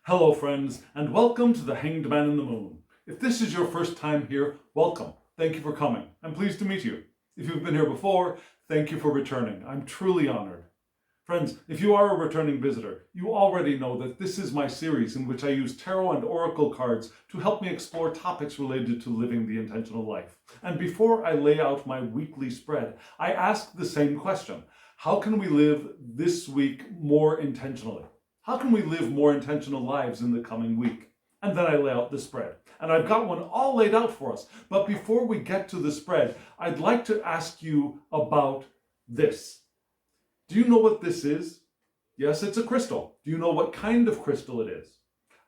Hello friends, and welcome to the Hanged Man in the Moon. If this is your first time here, welcome. Thank you for coming. I'm pleased to meet you. If you've been here before, thank you for returning. I'm truly honored. Friends, if you are a returning visitor, you already know that this is my series in which I use tarot and oracle cards to help me explore topics related to living the intentional life. And before I lay out my weekly spread, I ask the same question. How can we live this week more intentionally? How can we live more intentional lives in the coming week? And then I lay out the spread. And I've got one all laid out for us. But before we get to the spread, I'd like to ask you about this. Do you know what this is? Yes, it's a crystal. Do you know what kind of crystal it is?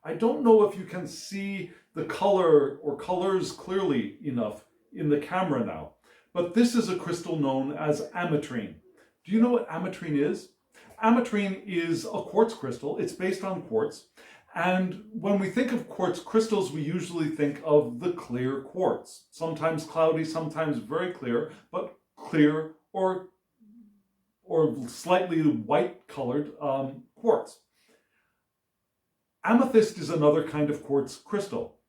I don't know if you can see the color or colors clearly enough in the camera now, but this is a crystal known as ametrine. Do you know what ametrine is? Ametrine is a quartz crystal. It's based on quartz. And when we think of quartz crystals, we usually think of the clear quartz. Sometimes cloudy, sometimes very clear, but clear or slightly white colored quartz. Amethyst is another kind of quartz crystal.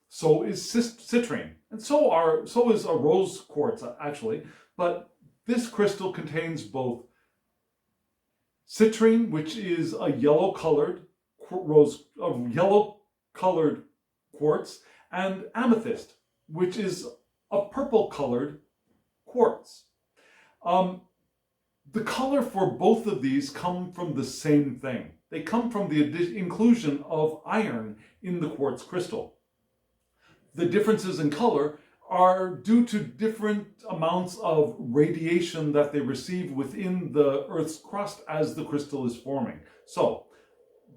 So is citrine. And so is a rose quartz actually. But this crystal contains both citrine, which is a yellow-colored quartz, and amethyst, which is a purple-colored quartz. The color for both of these come from the same thing. They come from the inclusion of iron in the quartz crystal. The differences in color are due to different amounts of radiation that they receive within the Earth's crust as the crystal is forming. So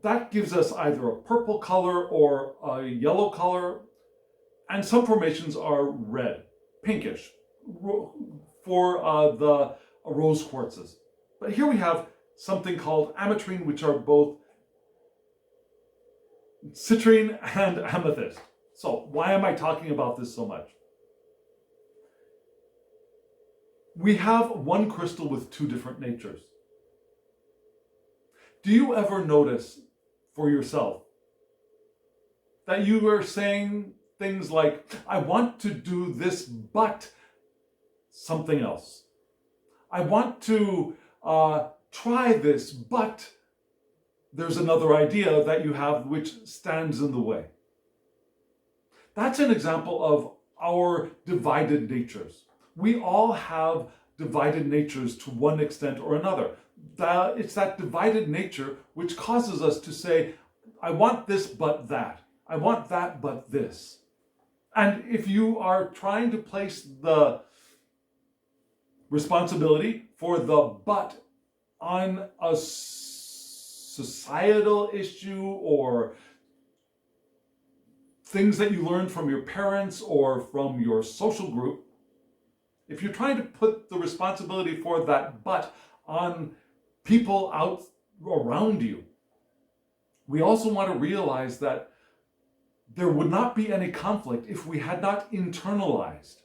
that gives us either a purple color or a yellow color, and some formations are red, pinkish, for the rose quartzes. But here we have something called ametrine, which are both citrine and amethyst. So why am I talking about this so much? We have one crystal with two different natures. Do you ever notice for yourself that you are saying things like, I want to do this, but something else. I want to try this, but there's another idea that you have which stands in the way. That's an example of our divided natures. We all have divided natures to one extent or another. It's that divided nature which causes us to say, I want this but that. I want that but this. And if you are trying to place the responsibility for the but on a societal issue or things that you learned from your parents or from your social group, if you're trying to put the responsibility for that but on people out around you, we also want to realize that there would not be any conflict if we had not internalized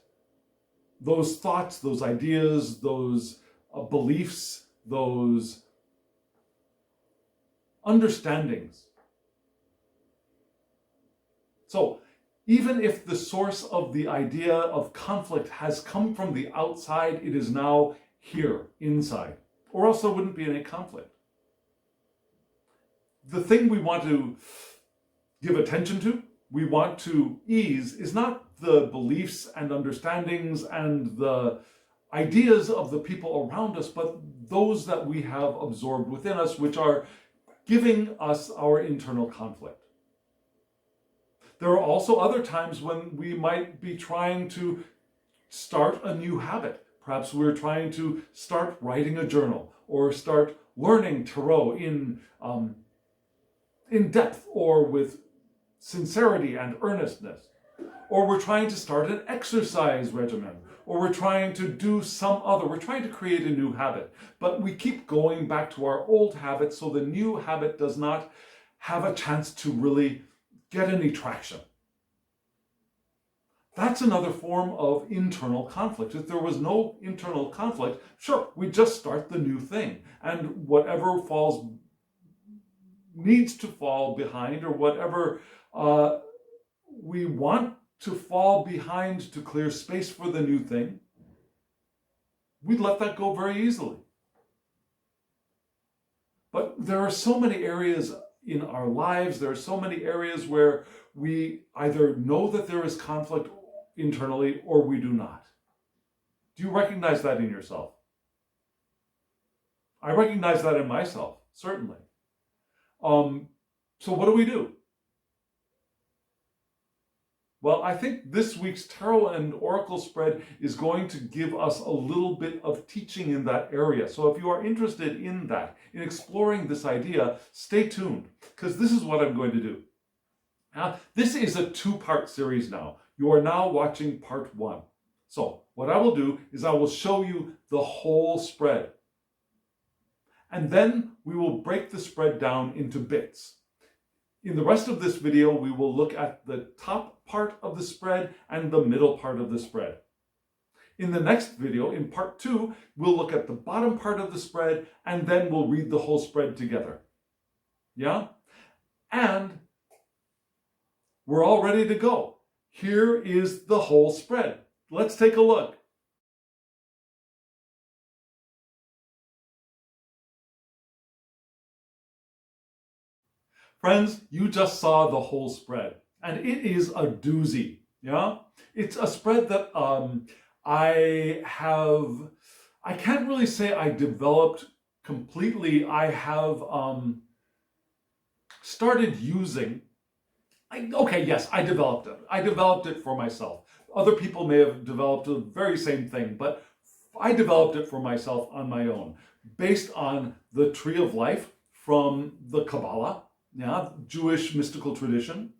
those thoughts, those ideas, those beliefs, those understandings. So, even if the source of the idea of conflict has come from the outside, it is now here, inside. Or else there wouldn't be any conflict. The thing we want to give attention to, we want to ease, is not the beliefs and understandings and the ideas of the people around us, but those that we have absorbed within us, which are giving us our internal conflict. There are also other times when we might be trying to start a new habit. Perhaps we're trying to start writing a journal or start learning tarot in depth or with sincerity and earnestness. Or we're trying to start an exercise regimen, or we're trying to do we're trying to create a new habit. But we keep going back to our old habits, so the new habit does not have a chance to really get any traction. That's another form of internal conflict. If there was no internal conflict, sure, we just start the new thing. And whatever falls needs to fall behind, or whatever we want to fall behind to clear space for the new thing, we'd let that go very easily. But there are so many areas in our lives, there are so many areas where we either know that there is conflict internally or we do not. Do you recognize that in yourself? I recognize that in myself, certainly. So what do? Well, I think this week's Tarot and Oracle spread is going to give us a little bit of teaching in that area. So if you are interested in that, in exploring this idea, stay tuned, because this is what I'm going to do. Now, this is a two-part series now. You are now watching part one. So what I will do is I will show you the whole spread. And then we will break the spread down into bits. In the rest of this video, we will look at the top part of the spread and the middle part of the spread. In the next video, in part two, we'll look at the bottom part of the spread, and then we'll read the whole spread together. Yeah? And we're all ready to go. Here is the whole spread. Let's take a look. Friends, you just saw the whole spread, and it is a doozy, yeah? It's a spread that I can't really say I developed completely. I have started using, yes, I developed it. I developed it for myself. Other people may have developed the very same thing, but I developed it for myself on my own, based on the Tree of Life from the Kabbalah, yeah, Jewish mystical tradition,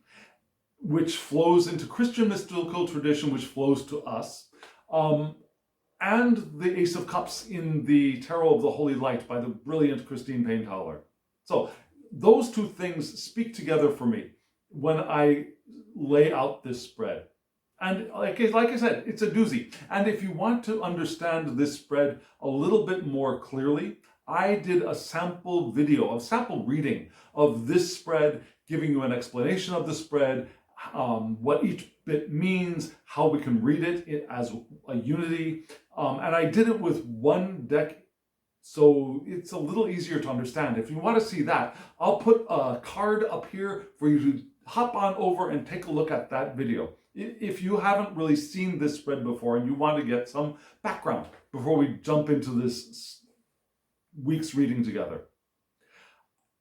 which flows into Christian mystical tradition, which flows to us, and the Ace of Cups in the Tarot of the Holy Light by the brilliant payne-towler. So those two things speak together for me when I lay out this spread. And like I said, it's a doozy. And if you want to understand this spread a little bit more clearly, I did a sample video, a sample reading of this spread, giving you an explanation of the spread, what each bit means, how we can read it as a unity. And I did it with one deck, so it's a little easier to understand. If you want to see that, I'll put a card up here for you to hop on over and take a look at that video. If you haven't really seen this spread before and you want to get some background before we jump into this week's reading together.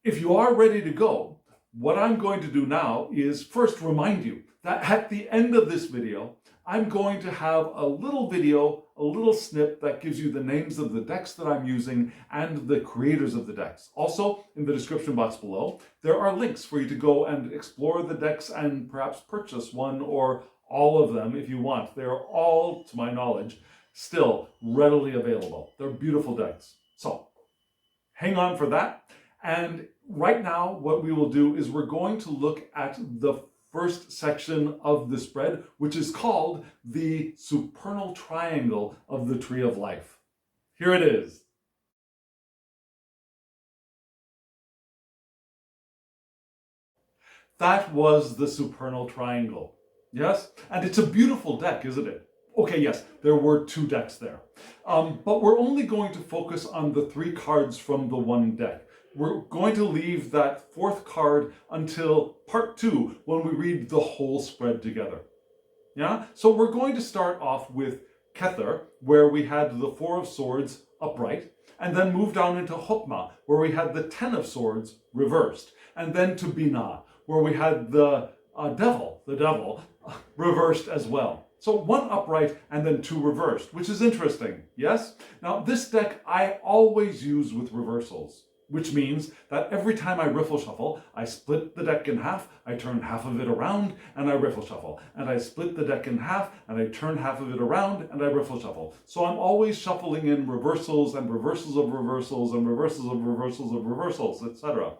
If you are ready to go, what I'm going to do now is first remind you that at the end of this video, I'm going to have a little video, a little snip that gives you the names of the decks that I'm using and the creators of the decks. Also, in the description box below, there are links for you to go and explore the decks and perhaps purchase one or all of them if you want. They're all, to my knowledge, still readily available. They're beautiful decks. So, hang on for that. And right now, what we will do is we're going to look at the first section of the spread, which is called the supernal triangle of the Tree of Life. Here it is. That was the supernal triangle. Yes? And it's a beautiful deck, isn't it? Okay, yes, there were two decks there. But we're only going to focus on the three cards from the one deck. We're going to leave that fourth card until part two, when we read the whole spread together. Yeah? So we're going to start off with Kether, where we had the Four of Swords upright, and then move down into Hokmah, where we had the Ten of Swords reversed, and then to Binah, where we had the devil reversed as well. So one upright and then two reversed, which is interesting, yes? Now this deck I always use with reversals, which means that every time I riffle shuffle, I split the deck in half, I turn half of it around, and I riffle shuffle. And I split the deck in half, and I turn half of it around, and I riffle shuffle. So I'm always shuffling in reversals and reversals of reversals and reversals of reversals of reversals, etc.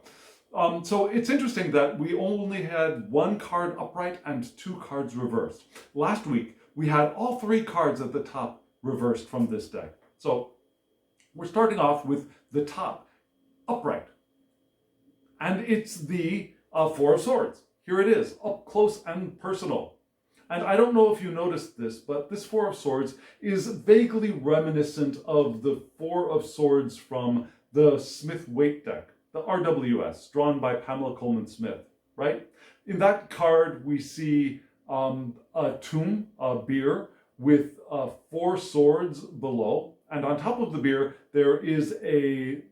So it's interesting that we only had one card upright and two cards reversed. Last week, we had all three cards at the top reversed from this deck. So we're starting off with the top upright. And it's the Four of Swords. Here it is, up close and personal. And I don't know if you noticed this, but this Four of Swords is vaguely reminiscent of the Four of Swords from the Smith-Waite deck, the RWS, drawn by Pamela Coleman Smith, right? In that card, we see a tomb, a bier, with four swords below. And on top of the bier, there is a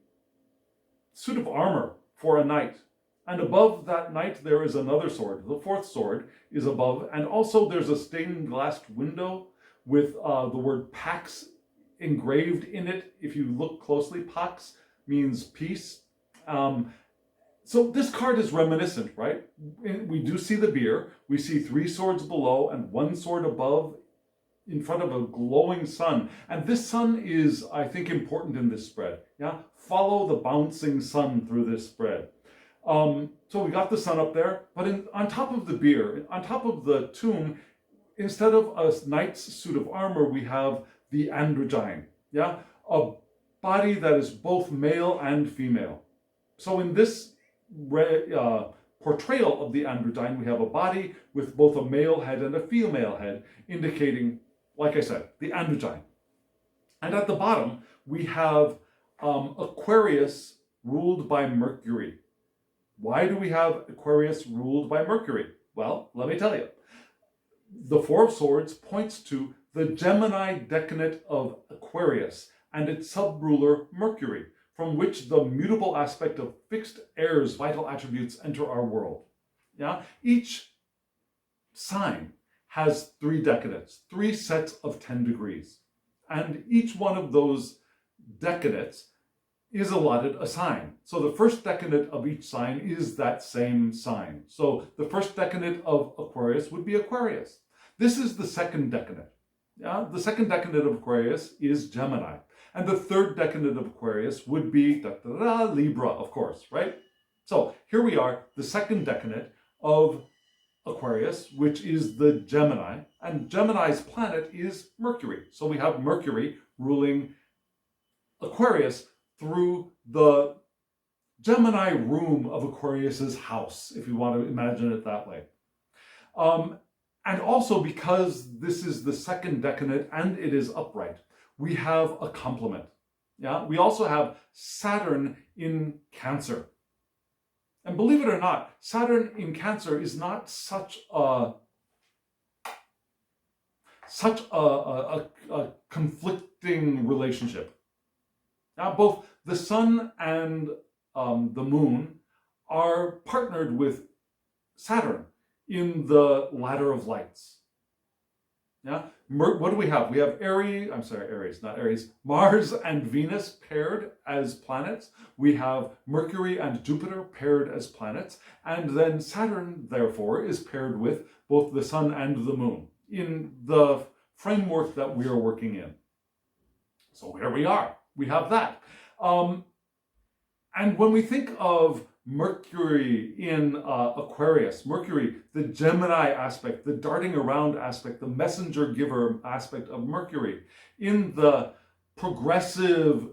suit of armor for a knight. And above that knight, there is another sword. The fourth sword is above. And also there's a stained glass window with the word Pax engraved in it. If you look closely, Pax means peace. So this card is reminiscent, right? We do see the bier. We see three swords below and one sword above in front of a glowing sun. And this sun is, I think, important in this spread. Yeah, follow the bouncing sun through this spread. So we got the sun up there, but on top of the bier, on top of the tomb, instead of a knight's suit of armor, we have the androgyne. Yeah, a body that is both male and female. So in this portrayal of the androgyne, we have a body with both a male head and a female head, indicating, like I said, the androgyne. And at the bottom, we have Aquarius ruled by Mercury. Why do we have Aquarius ruled by Mercury? Well, let me tell you. The Four of Swords points to the Gemini decanate of Aquarius and its sub-ruler Mercury, from which the mutable aspect of fixed air's vital attributes enter our world. Yeah? Each sign has three decanates, three sets of 10 degrees. And each one of those decanates is allotted a sign. So the first decanate of each sign is that same sign. So the first decanate of Aquarius would be Aquarius. This is the second decanate. Yeah? The second decanate of Aquarius is Gemini. And the third decanate of Aquarius would be Libra, of course, right? So here we are, the second decanate of Aquarius, which is the Gemini. And Gemini's planet is Mercury. So we have Mercury ruling Aquarius through the Gemini room of Aquarius's house, if you want to imagine it that way. And also because this is the second decanate and it is upright, we have a complement. Yeah, we also have Saturn in Cancer. And believe it or not, Saturn in Cancer is not such a conflicting relationship. Now, both the sun and the moon are partnered with Saturn in the ladder of lights. Yeah, what do we have? We have Mars and Venus paired as planets. We have Mercury and Jupiter paired as planets. And then Saturn, therefore, is paired with both the sun and the moon in the framework that we are working in. So here we are. We have that. And when we think of Mercury in Aquarius, Mercury, the Gemini aspect, the darting around aspect, the messenger giver aspect of Mercury, in the progressive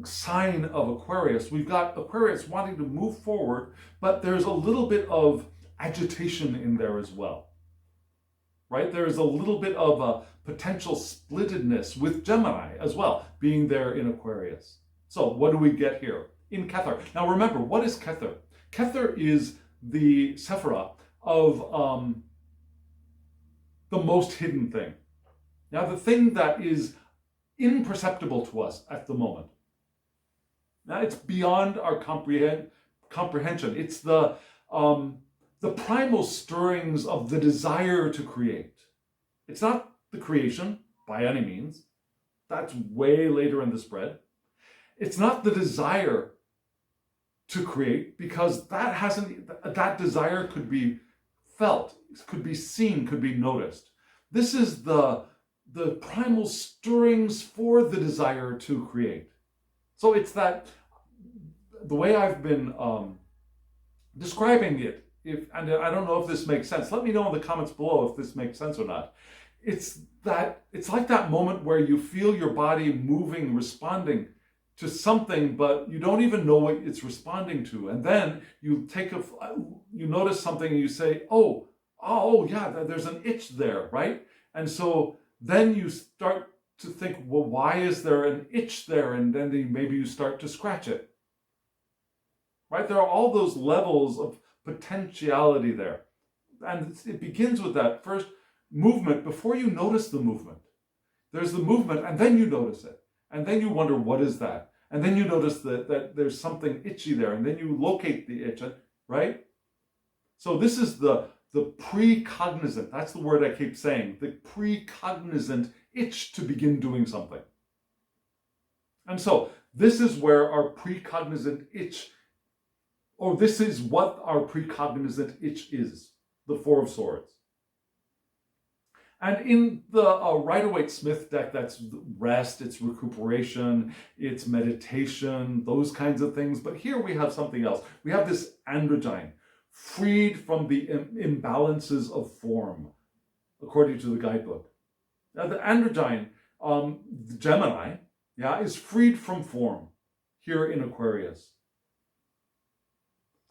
sign of Aquarius, we've got Aquarius wanting to move forward, but there's a little bit of agitation in there as well. Right? There is a little bit of a potential splittedness with Gemini as well, being there in Aquarius. So what do we get here? In Kether. Now remember, what is Kether? Kether is the Sephirah of the most hidden thing. Now the thing that is imperceptible to us at the moment. Now it's beyond our comprehension. It's the primal stirrings of the desire to create. It's not the creation by any means. That's way later in the spread. It's not the desire to create, because that desire could be felt, could be seen, could be noticed. This is the primal stirrings for the desire to create. So it's that, the way I've been describing it, and I don't know if this makes sense. Let me know in the comments below if this makes sense or not. It's like that moment where you feel your body moving, responding to something, but you don't even know what it's responding to. And then you notice something and you say, oh yeah, there's an itch there, right? And so then you start to think, well, why is there an itch there? And then maybe you start to scratch it, right? There are all those levels of potentiality there. And it begins with that first movement before you notice the movement. There's the movement, and then you notice it. And then you wonder, what is that? And then you notice that there's something itchy there, and then you locate the itch, right? So this is the precognizant, that's the word I keep saying, the precognizant itch to begin doing something. And so this is where our precognizant itch, or this is what our precognizant itch is, the Four of Swords. And in the Rider-Waite-Smith deck, that's rest, it's recuperation, it's meditation, those kinds of things. But here we have something else. We have this androgyne, freed from the imbalances of form, according to the guidebook. Now the androgyne, the Gemini, is freed from form here in Aquarius.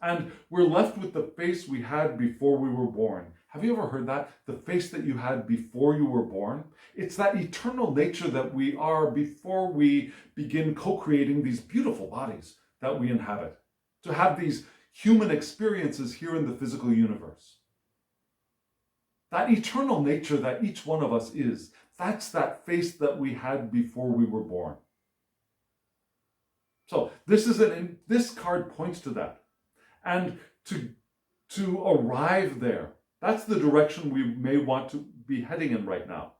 And we're left with the face we had before we were born. Have you ever heard that? The face that you had before you were born? It's that eternal nature that we are before we begin co-creating these beautiful bodies that we inhabit. To have these human experiences here in the physical universe. That eternal nature that each one of us is, that's that face that we had before we were born. So this card points to that. And to arrive there, that's the direction we may want to be heading in right now.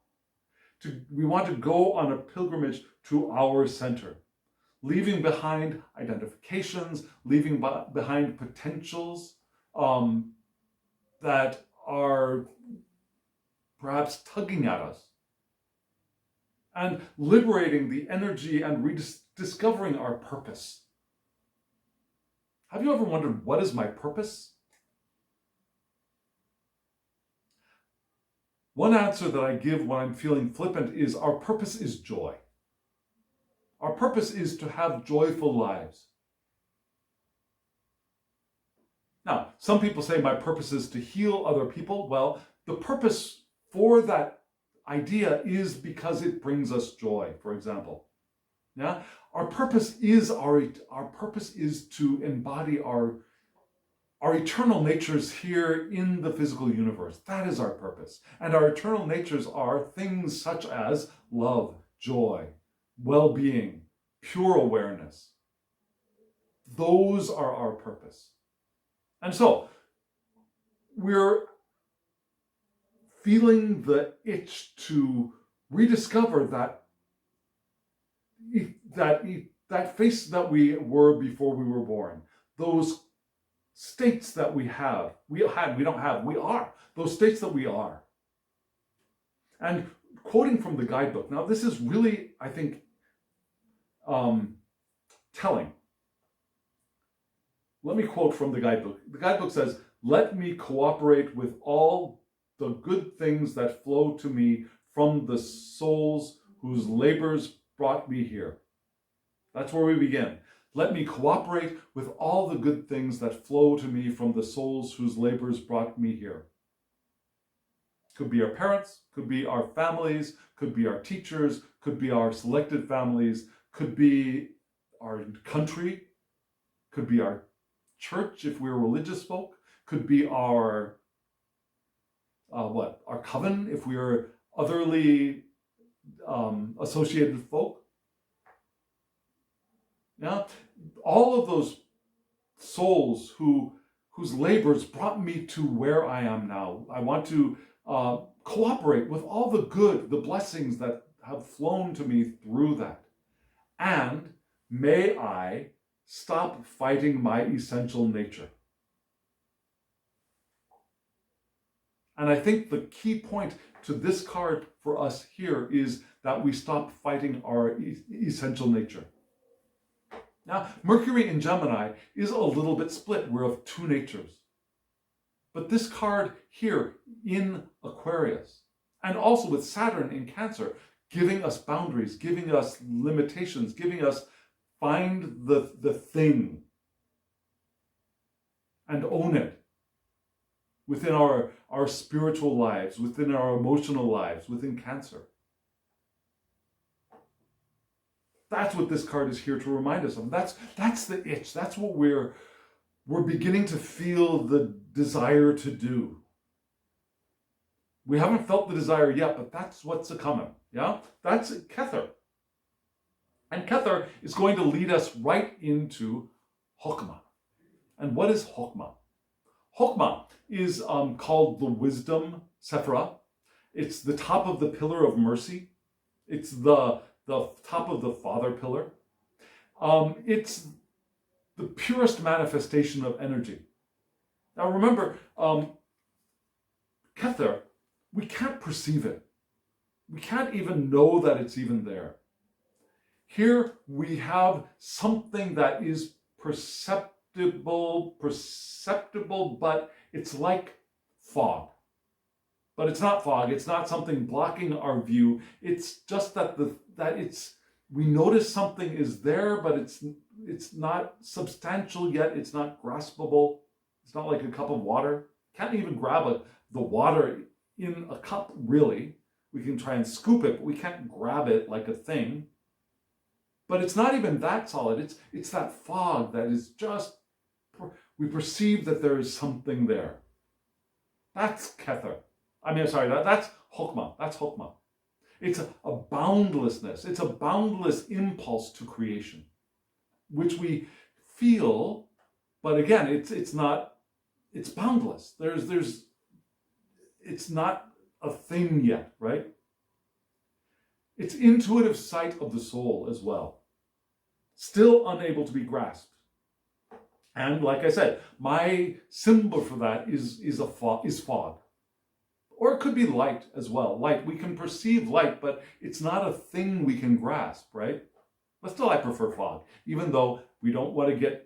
We want to go on a pilgrimage to our center, leaving behind identifications, leaving behind potentials that are perhaps tugging at us, and liberating the energy and rediscovering our purpose. Have you ever wondered, what is my purpose? One answer that I give when I'm feeling flippant is our purpose is joy. Our purpose is to have joyful lives. Now, some people say my purpose is to heal other people. Well, the purpose for that idea is because it brings us joy, for example. Yeah? Our purpose is to embody our eternal natures here in the physical universe. That is our purpose. And our eternal natures are things such as love, joy, well-being, pure awareness. Those are our purpose. And so we're feeling the itch to rediscover that face that we were before we were born, those states that we are, those states that we are. And quoting from the guidebook, now this is really, I think, telling. Let me quote from the guidebook. The guidebook says, "Let me cooperate with all the good things that flow to me from the souls whose labors brought me here." That's where we begin. Let me cooperate with all the good things that flow to me from the souls whose labors brought me here. Could be our parents, could be our families, could be our teachers, could be our selected families, could be our country, could be our church if we're religious folk, could be our coven if we're otherly associated folk. Yeah, all of those souls whose labors brought me to where I am now. I want to cooperate with all the good, the blessings that have flown to me through that. And may I stop fighting my essential nature. And I think the key point to this card for us here is that we stop fighting our essential nature. Now, Mercury in Gemini is a little bit split. We're of two natures. But this card here in Aquarius, and also with Saturn in Cancer, giving us boundaries, giving us limitations, giving us find the thing and own it within our spiritual lives, within our emotional lives, within Cancer. That's what this card is here to remind us of. That's the itch. That's what we're beginning to feel the desire to do. We haven't felt the desire yet, but that's what's coming. Yeah? That's Kether. And Kether is going to lead us right into Chokmah. And what is Chokmah? Chokmah is called the wisdom sephirah. It's the top of the pillar of mercy. It's the top of the father pillar. It's the purest manifestation of energy. Now remember, Kether, we can't perceive it. We can't even know that it's even there. Here we have something that is perceptible, but it's like fog. But it's not fog. It's not something blocking our view. It's just that we notice something is there, but it's not substantial yet. It's not graspable. It's not like a cup of water. Can't even grab the water in a cup, really. We can try and scoop it, but we can't grab it like a thing. But it's not even that solid. It's that fog that is just, we perceive that there is something there. That's Kether. That's Chokmah. That's Chokmah. It's a boundlessness. It's a boundless impulse to creation, which we feel, but again, it's not, it's boundless. It's not a thing yet, right? It's intuitive sight of the soul as well, still unable to be grasped. And like I said, my symbol for that is fog. Or it could be light as well. Light, we can perceive light, but it's not a thing we can grasp, right? But still, I prefer fog, even though we don't want to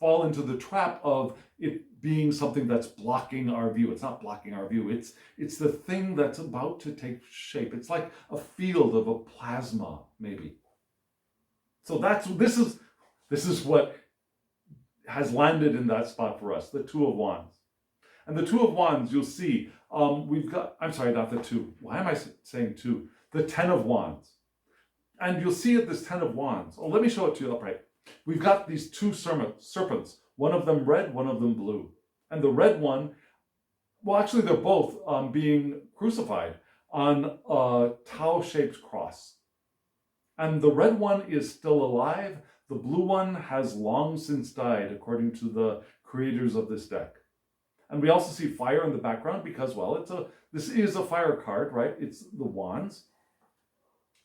fall into the trap of it being something that's blocking our view. It's not blocking our view. It's the thing that's about to take shape. It's like a field of a plasma, maybe. So this is what has landed in that spot for us, the Two of Wands. And the Two of Wands, you'll see, we've got, I'm sorry, not the two. Why am I saying two? The Ten of Wands. And you'll see at this Ten of Wands, let me show it to you upright. We've got these two serpents, one of them red, one of them blue. And the red one, well, actually they're both being crucified on a tau-shaped cross. And the red one is still alive. The blue one has long since died, according to the creators of this deck. And we also see fire in the background because, well, this is a fire card, right? It's the wands.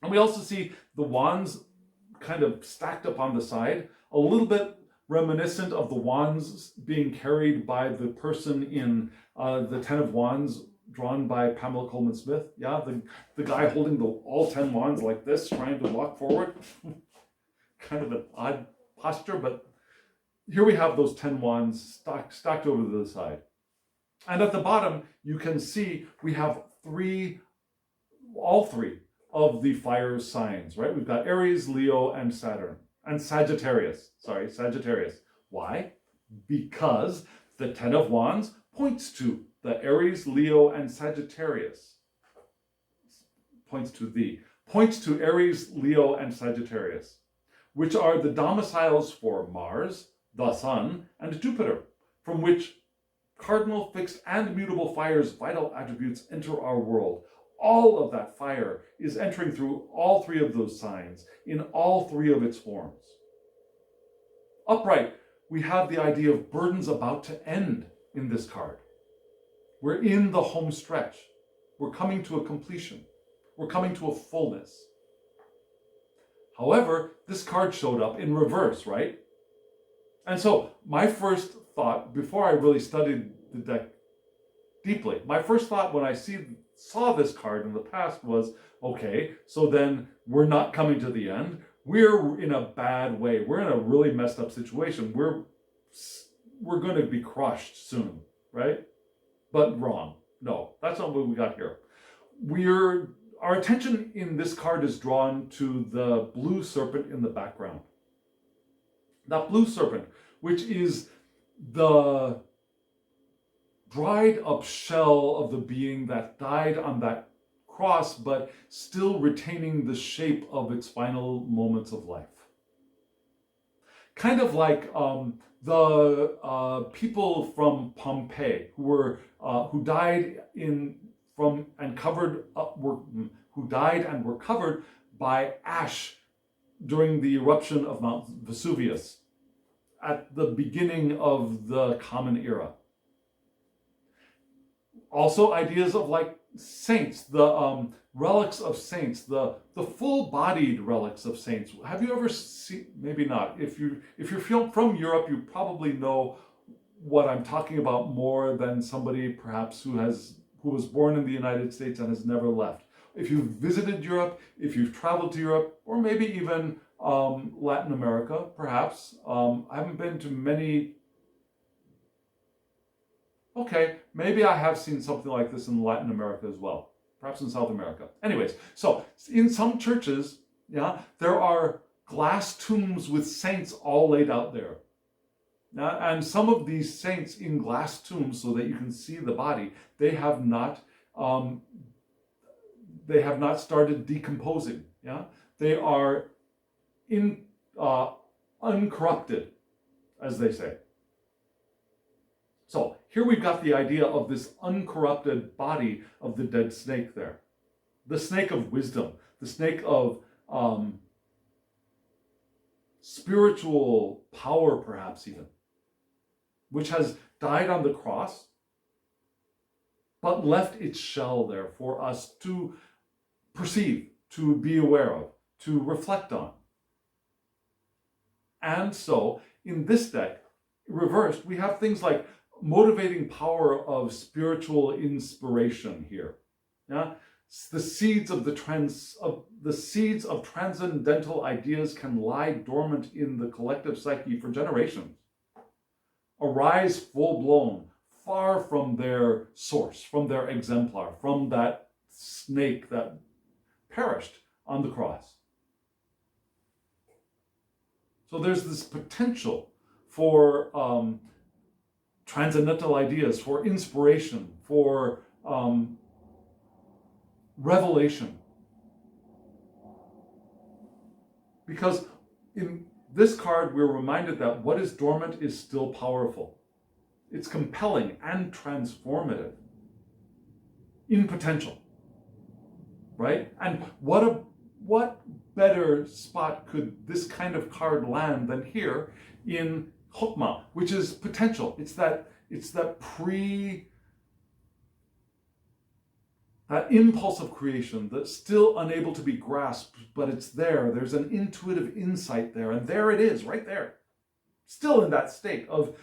And we also see the wands kind of stacked up on the side, a little bit reminiscent of the wands being carried by the person in the Ten of Wands drawn by Pamela Coleman Smith. Yeah, the guy holding all 10 wands like this, trying to walk forward. Kind of an odd posture, but here we have those 10 wands stacked over to the side. And at the bottom, you can see we have all three of the fire signs, right? We've got Aries, Leo, and Saturn. And Sagittarius. Why? Because the Ten of Wands points to the Aries, Leo, and Sagittarius. Points to Aries, Leo, and Sagittarius, which are the domiciles for Mars, the Sun, and Jupiter, from which cardinal, fixed, and mutable fire's vital attributes enter our world. All of that fire is entering through all three of those signs in all three of its forms. Upright, we have the idea of burdens about to end in this card. We're in the home stretch. We're coming to a completion. We're coming to a fullness. However, this card showed up in reverse, right? And so my first thought, before I really studied the deck deeply, my first thought when I saw this card in the past was, okay, so then we're not coming to the end. We're in a bad way. We're in a really messed up situation. We're going to be crushed soon, right? But wrong. No, that's not what we got here. Our attention in this card is drawn to the blue serpent in the background. That blue serpent, which is the dried up shell of the being that died on that cross, but still retaining the shape of its final moments of life. Kind of like the people from Pompeii who died who died and were covered by ash during the eruption of Mount Vesuvius at the beginning of the Common Era. Also, ideas of like saints, the relics of saints, the full-bodied relics of saints. Have you ever seen? Maybe not. If you're from Europe, you probably know what I'm talking about more than somebody perhaps who was born in the United States and has never left. If you've visited Europe, if you've traveled to Europe, or maybe even Latin America, perhaps. I haven't been to many. Okay, maybe I have seen something like this in Latin America as well, perhaps in South America. Anyways, so in some churches, there are glass tombs with saints all laid out there. And some of these saints in glass tombs, so that you can see the body, they have not started decomposing. They are uncorrupted, as they say. So here we've got the idea of this uncorrupted body of the dead snake there. The snake of wisdom, the snake of spiritual power, perhaps even, which has died on the cross, but left its shell there for us to perceive, to be aware of, to reflect on. And so in this deck, reversed, we have things like motivating power of spiritual inspiration here. The seeds of transcendental ideas can lie dormant in the collective psyche for generations, arise full-blown, far from their source, from their exemplar, from that snake that perished on the cross. So there's this potential for transcendental ideas, for inspiration, for revelation. Because in this card, we're reminded that what is dormant is still powerful. It's compelling and transformative in potential, right? And what better spot could this kind of card land than here in Chokmah, which is potential. It's that impulse of creation that's still unable to be grasped, but it's there. There's an intuitive insight there, and there it is, right there, still in that state of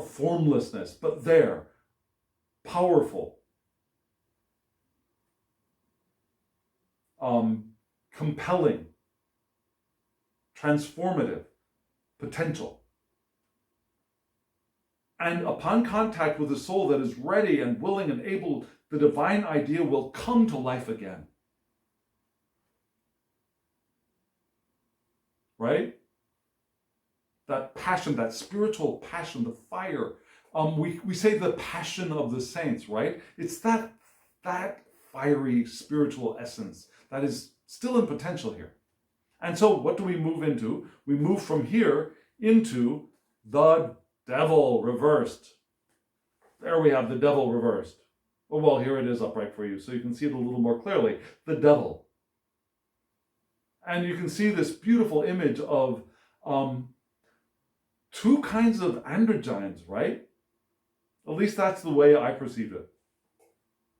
formlessness, but there, powerful, compelling, transformative potential. And upon contact with a soul that is ready and willing and able, the divine idea will come to life again. Right? That passion, that spiritual passion, the fire. We say the passion of the saints, right? It's that fiery spiritual essence that is still in potential here. And so what do we move into? We move from here into the devil reversed. There we have the devil reversed. Oh, well, here it is upright for you, so you can see it a little more clearly. The devil. And you can see this beautiful image of two kinds of androgynes, right? At least that's the way I perceive it.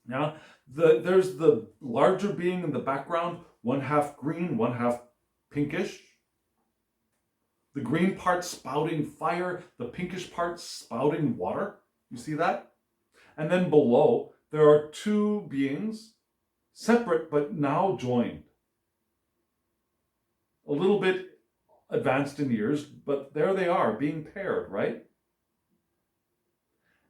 Now, there's the larger being in the background, one half green, one half pinkish. The green part spouting fire, the pinkish part spouting water. You see that? And then below, there are two beings, separate but now joined. A little bit advanced in years, but there they are, being paired, right?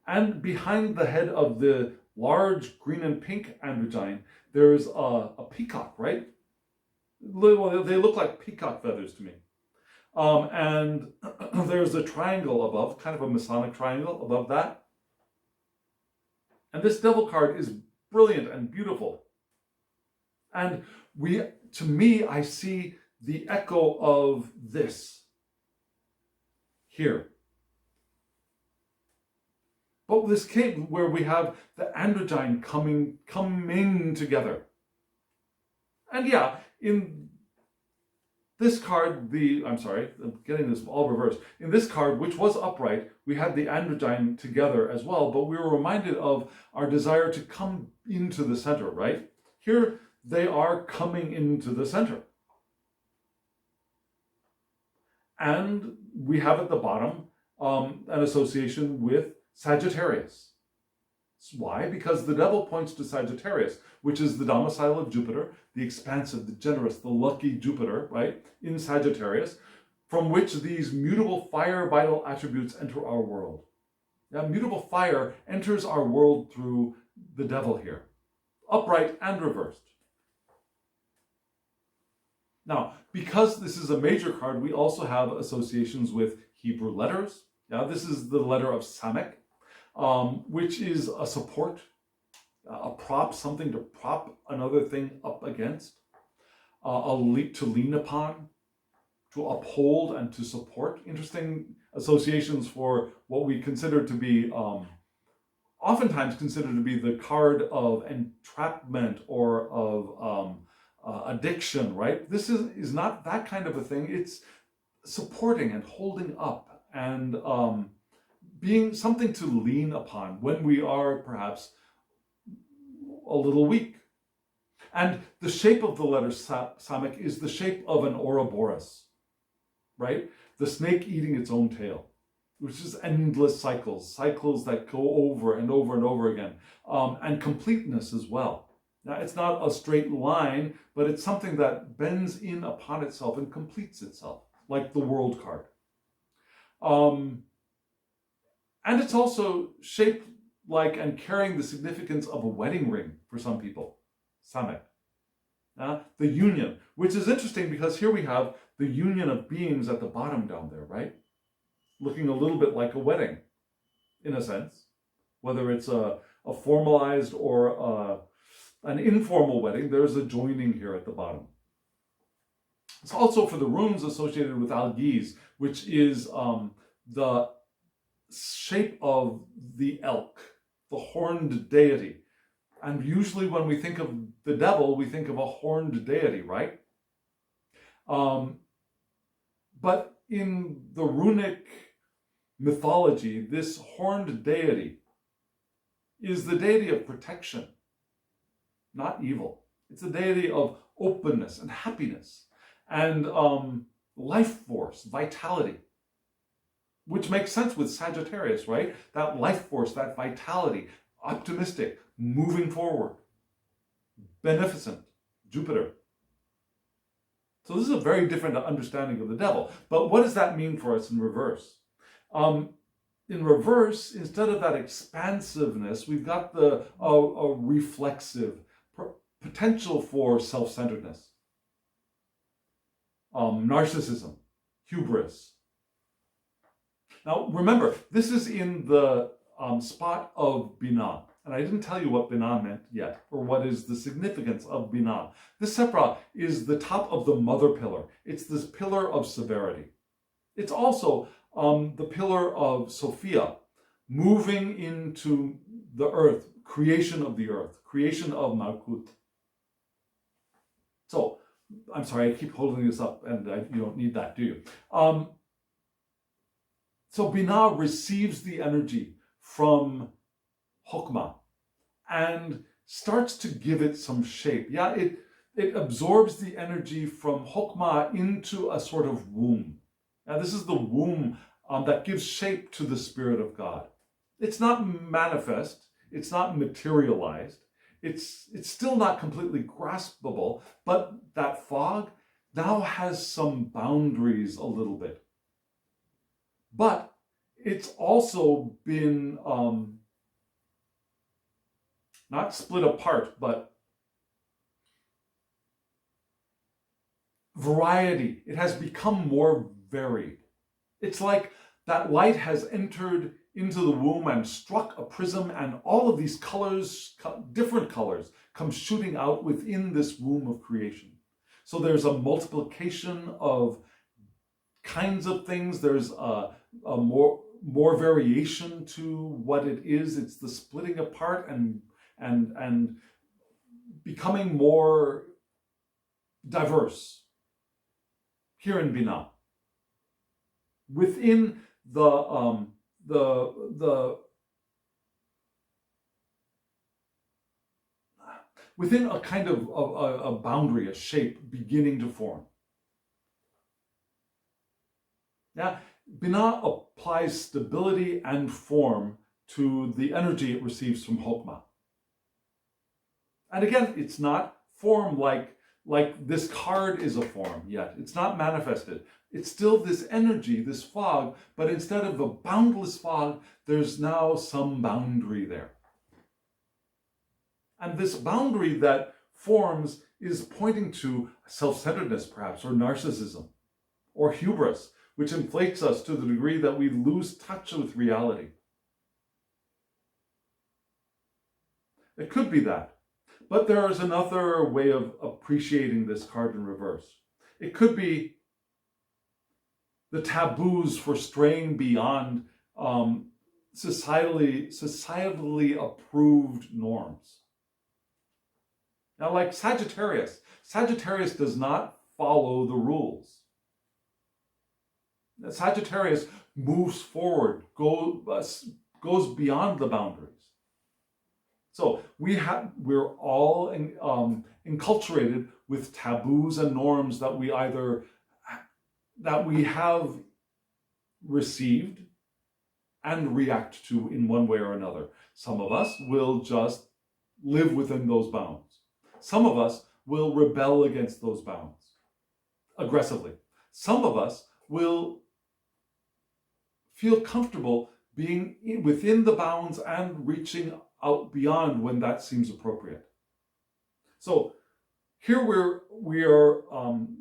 And behind the head of the large green and pink androgyne, there's a peacock, right? They look like peacock feathers to me. And there's a triangle above, kind of a Masonic triangle above that. And this devil card is brilliant and beautiful. And to me, I see the echo of this here. But this came where we have the androgyne coming together. And yeah, in this card, I'm getting this all reversed. In this card, which was upright, we had the androgyne together as well, but we were reminded of our desire to come into the center, right? Here, they are coming into the center. And we have at the bottom an association with Sagittarius. Why? Because the devil points to Sagittarius, which is the domicile of Jupiter, the expansive, the generous, the lucky Jupiter, right, in Sagittarius, from which these mutable fire vital attributes enter our world. Now, mutable fire enters our world through the devil here, upright and reversed. Now, because this is a major card, we also have associations with Hebrew letters. Now, this is the letter of Samek, which is a support, a prop, something to prop another thing up against, to lean upon, to uphold and to support. Interesting associations for what we consider to be, oftentimes considered to be the card of entrapment or of addiction, right? This is not that kind of a thing. It's supporting and holding up and being something to lean upon when we are perhaps a little weak. And the shape of the letter Samek is the shape of an Ouroboros, right? The snake eating its own tail, which is endless cycles that go over and over and over again, and completeness as well. Now, it's not a straight line, but it's something that bends in upon itself and completes itself, like the World card. And it's also shaped like and carrying the significance of a wedding ring for some people, Samek. The union, which is interesting because here we have the union of beings at the bottom down there, right? Looking a little bit like a wedding, in a sense. Whether it's a formalized or an informal wedding, there's a joining here at the bottom. It's also for the runes associated with Algiz, which is the shape of the elk, the horned deity. And usually when we think of the devil, we think of a horned deity, right? But in the runic mythology, this horned deity is the deity of protection, not evil. It's the deity of openness and happiness and life force, vitality, which makes sense with Sagittarius, right? That life force, that vitality, optimistic, moving forward, beneficent, Jupiter. So this is a very different understanding of the devil. But what does that mean for us in reverse? In reverse, instead of that expansiveness, we've got a reflexive potential for self-centeredness, narcissism, hubris. Now, remember, this is in the spot of Binah. And I didn't tell you what Binah meant yet, or what is the significance of Binah. This sepra is the top of the mother pillar. It's this pillar of severity. It's also the pillar of Sophia, moving into the earth, creation of the earth, creation of Malkut. So, I'm sorry, I keep holding this up, and you don't need that, do you? So Binah receives the energy from Hokmah and starts to give it some shape. Yeah, it absorbs the energy from Hokmah into a sort of womb. Now, this is the womb that gives shape to the Spirit of God. It's not manifest. It's not materialized. It's still not completely graspable, but that fog now has some boundaries a little bit. But it's also been not split apart, but variety. It has become more varied. It's like that light has entered into the womb and struck a prism, and all of these colors, different colors, come shooting out within this womb of creation. So there's a multiplication of kinds of things. There's a more variation to what it is. It's the splitting apart and becoming more diverse here in Binah. Within within a kind of a boundary, a shape beginning to form. Now, Binah applies stability and form to the energy it receives from Chokmah. And again, it's not form like this card is a form yet. It's not manifested. It's still this energy, this fog, but instead of a boundless fog, there's now some boundary there. And this boundary that forms is pointing to self-centeredness, perhaps, or narcissism, or hubris, which inflates us to the degree that we lose touch with reality. It could be that. But there is another way of appreciating this card in reverse. It could be the taboos for straying beyond societally approved norms. Now, like Sagittarius does not follow the rules. Sagittarius moves forward, goes beyond the boundaries. So we're all enculturated with taboos and norms that we have received and react to in one way or another. Some of us will just live within those bounds. Some of us will rebel against those bounds aggressively. Some of us will feel comfortable being within the bounds and reaching out beyond when that seems appropriate. So here we are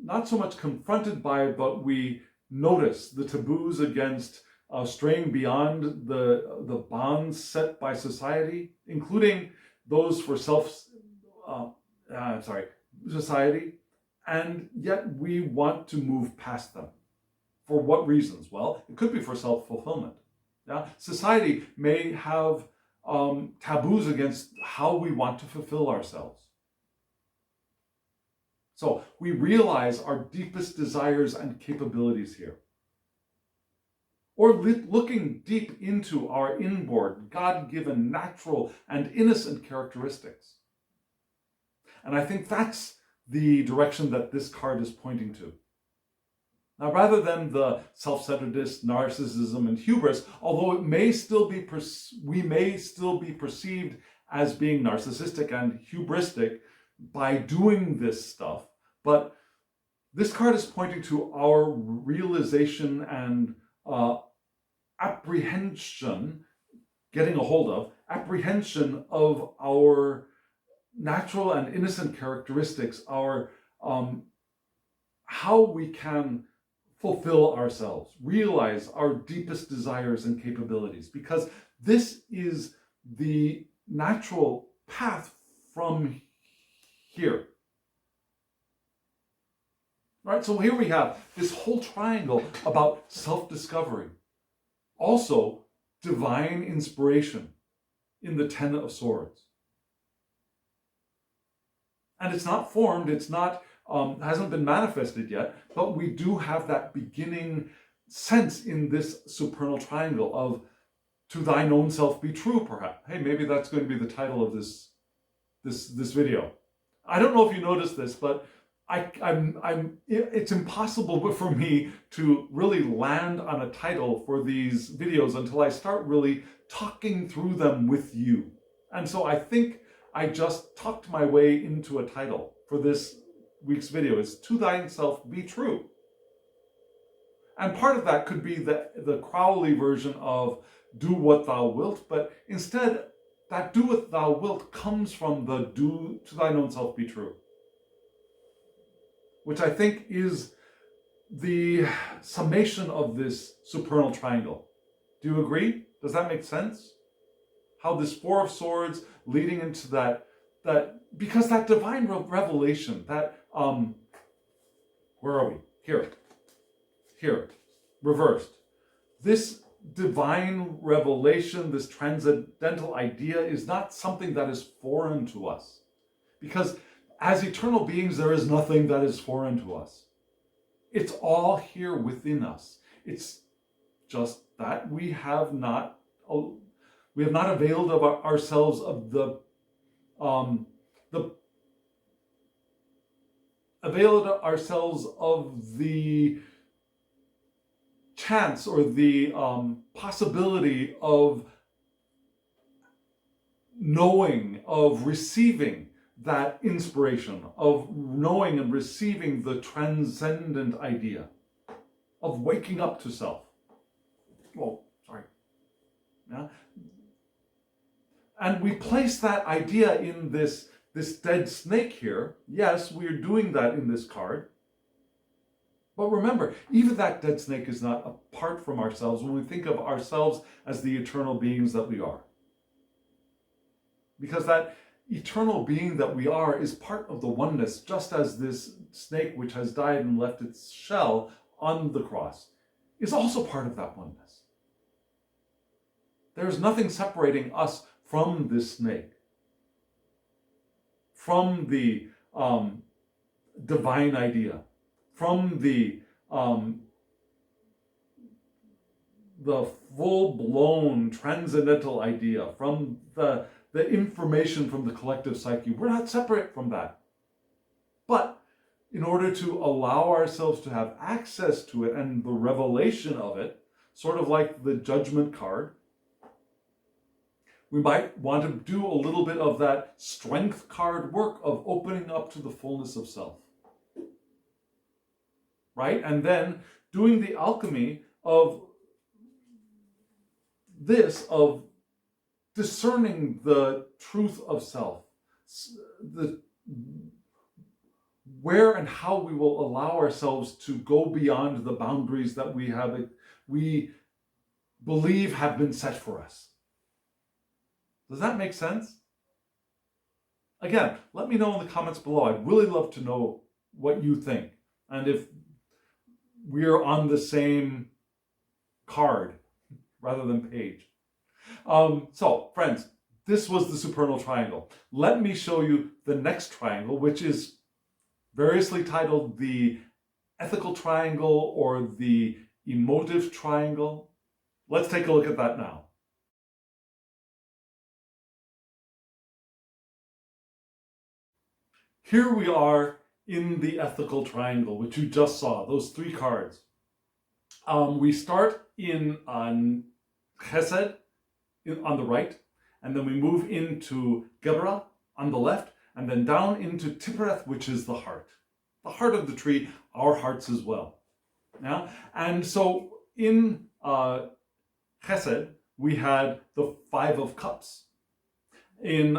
not so much confronted by it, but we notice the taboos against straying beyond the bonds set by society, including those for society, and yet we want to move past them. For what reasons? Well, it could be for self-fulfillment. Yeah? Society may have taboos against how we want to fulfill ourselves. So we realize our deepest desires and capabilities here. Or looking deep into our inborn, God-given, natural, and innocent characteristics. And I think that's the direction that this card is pointing to. Now, rather than the self-centeredness, narcissism, and hubris, although we may still be perceived as being narcissistic and hubristic by doing this stuff, but this card is pointing to our realization and apprehension, getting a hold of, apprehension of our natural and innocent characteristics, our how we can fulfill ourselves, realize our deepest desires and capabilities, because this is the natural path from here. Right? So here we have this whole triangle about self-discovery. Also, divine inspiration in the Ten of Swords. And it's not formed, it's not hasn't been manifested yet, but we do have that beginning sense in this supernal triangle of "to thine own self be true," perhaps. Hey, maybe that's going to be the title of this video. I don't know if you noticed this, but it's impossible for me to really land on a title for these videos until I start really talking through them with you. And so I think I just talked my way into a title for this week's video. Is "To Thyself Be True." And part of that could be the Crowley version of "Do What Thou Wilt," but instead that "Do What Thou Wilt" comes from the "To Thine Own Self Be True," which I think is the summation of this supernal triangle. Do you agree? Does that make sense? How this Four of Swords leading into that because that divine revelation, that where are we? Here, reversed. This divine revelation, this transcendental idea is not something that is foreign to us. Because as eternal beings, there is nothing that is foreign to us. It's all here within us. It's just that we have not availed of ourselves of the chance or the possibility of knowing, of receiving that inspiration, of knowing and receiving the transcendent idea, of waking up to self. Well, sorry. Yeah? And we place that idea in this dead snake here. Yes, we're doing that in this card. But remember, even that dead snake is not apart from ourselves when we think of ourselves as the eternal beings that we are. Because that eternal being that we are is part of the oneness, just as this snake which has died and left its shell on the cross is also part of that oneness. There's nothing separating us from this snake, from the divine idea, from the full-blown transcendental idea, from the information from the collective psyche. We're not separate from that. But in order to allow ourselves to have access to it and the revelation of it, sort of like the judgment card, we might want to do a little bit of that strength card work of opening up to the fullness of self. Right? And then doing the alchemy of this, of discerning the truth of self, where and how we will allow ourselves to go beyond the boundaries that we believe have been set for us. Does that make sense? Again, let me know in the comments below. I'd really love to know what you think, and if we're on the same card rather than page. So, friends, this was the supernal triangle. Let me show you the next triangle, which is variously titled the ethical triangle or the emotive triangle. Let's take a look at that now. Here we are in the ethical triangle, which you just saw, those three cards. We start in Chesed on the right, and then we move into Gebra on the left, and then down into Tifereth, which is the heart of the tree, our hearts as well. Yeah? And so in Chesed, we had the Five of Cups. In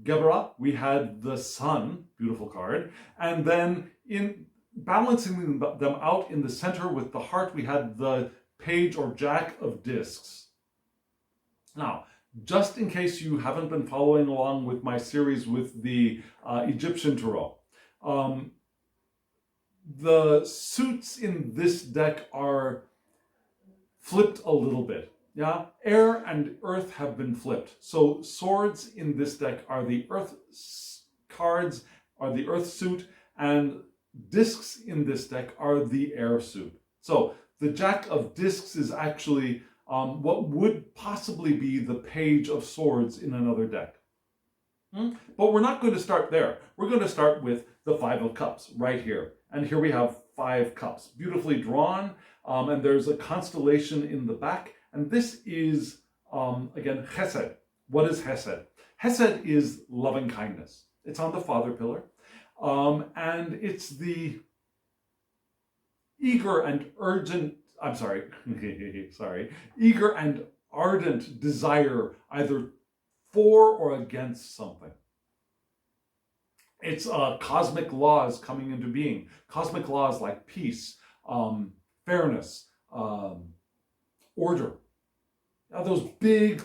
Gebra, we had the Sun, beautiful card, and then in balancing them out in the center with the heart, we had the Page or Jack of Discs. Now, just in case you haven't been following along with my series with the Egyptian Tarot, the suits in this deck are flipped a little bit. Yeah, air and earth have been flipped. So swords in this deck are the earth cards, are the earth suit, and discs in this deck are the air suit. So the Jack of Discs is actually what would possibly be the Page of Swords in another deck. But we're not going to start there. We're going to start with the Five of Cups right here. And here we have 5 cups, beautifully drawn, and there's a constellation in the back. And this is, again, Chesed. What is Chesed? Chesed is loving kindness. It's on the father pillar. And it's the eager and urgent, eager and ardent desire either for or against something. It's cosmic laws coming into being. Cosmic laws like peace, fairness, order. Now, those big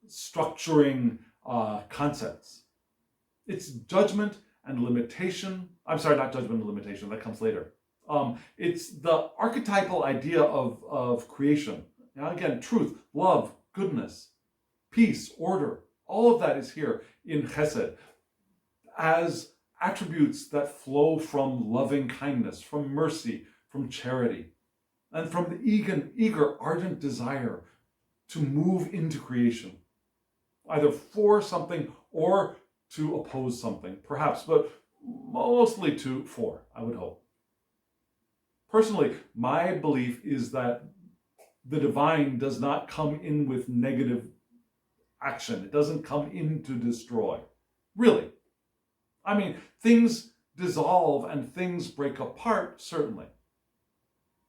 structuring concepts. It's judgment and limitation. I'm sorry, not judgment and limitation. That comes later. It's the archetypal idea of creation. Now, again, truth, love, goodness, peace, order. All of that is here in Chesed as attributes that flow from loving kindness, from mercy, from charity, and from the eager, ardent desire to move into creation, either for something or to oppose something, perhaps, but mostly for, I would hope. Personally, my belief is that the divine does not come in with negative action. It doesn't come in to destroy. Really. I mean, things dissolve and things break apart, certainly,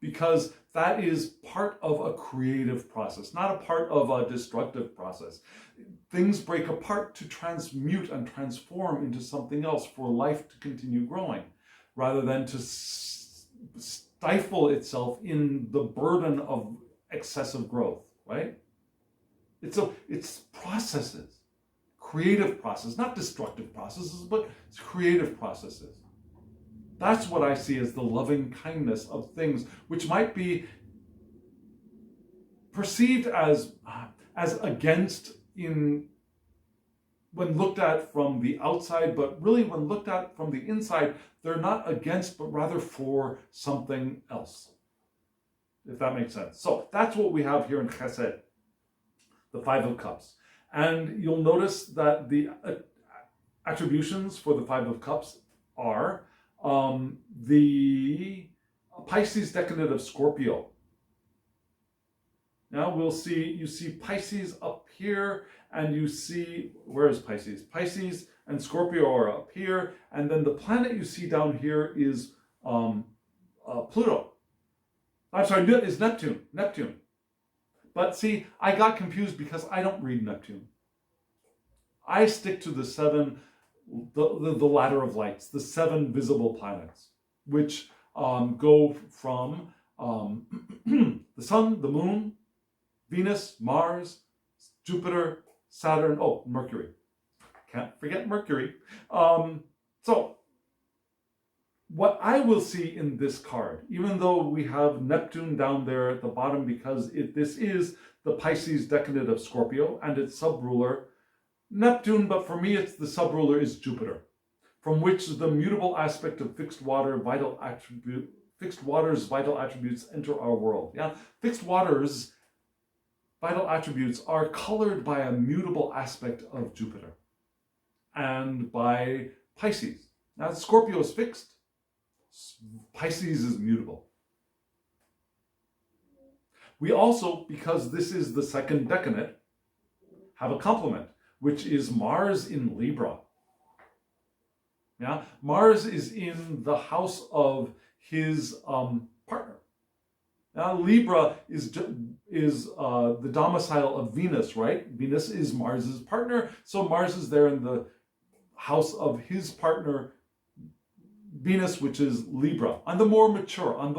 because that is part of a creative process, not a part of a destructive process. Things break apart to transmute and transform into something else for life to continue growing, rather than to stifle itself in the burden of excessive growth, right? It's processes, creative processes, not destructive processes, but it's creative processes. That's what I see as the loving kindness of things, which might be perceived as against when looked at from the outside, but really when looked at from the inside, they're not against, but rather for something else, if that makes sense. So that's what we have here in Chesed, the Five of Cups. And you'll notice that the attributions for the Five of Cups are the Pisces decadent of Scorpio. Now you see Pisces up here, and you see, where is Pisces? Pisces and Scorpio are up here, and then the planet you see down here is Pluto. I'm sorry, is Neptune. But see, I got confused because I don't read Neptune. I stick to the seven, the ladder of lights, the seven visible planets, which go from the Sun, the Moon, Venus, Mars, Jupiter, Saturn, Mercury. Can't forget Mercury. So, what I will see in this card, even though we have Neptune down there at the bottom because this is the Pisces decadent of Scorpio and its subruler, Neptune, but for me the subruler is Jupiter, from which the mutable aspect of fixed waters' vital attributes enter our world. Yeah, fixed waters' vital attributes are colored by a mutable aspect of Jupiter and by Pisces. Now, Scorpio is fixed. Pisces is mutable. We also, because this is the second decadent, have a complement, which is Mars in Libra. Yeah, Mars is in the house of his partner. Now, Libra is the domicile of Venus, right? Venus is Mars's partner, so Mars is there in the house of his partner, Venus, which is Libra, on the more mature, on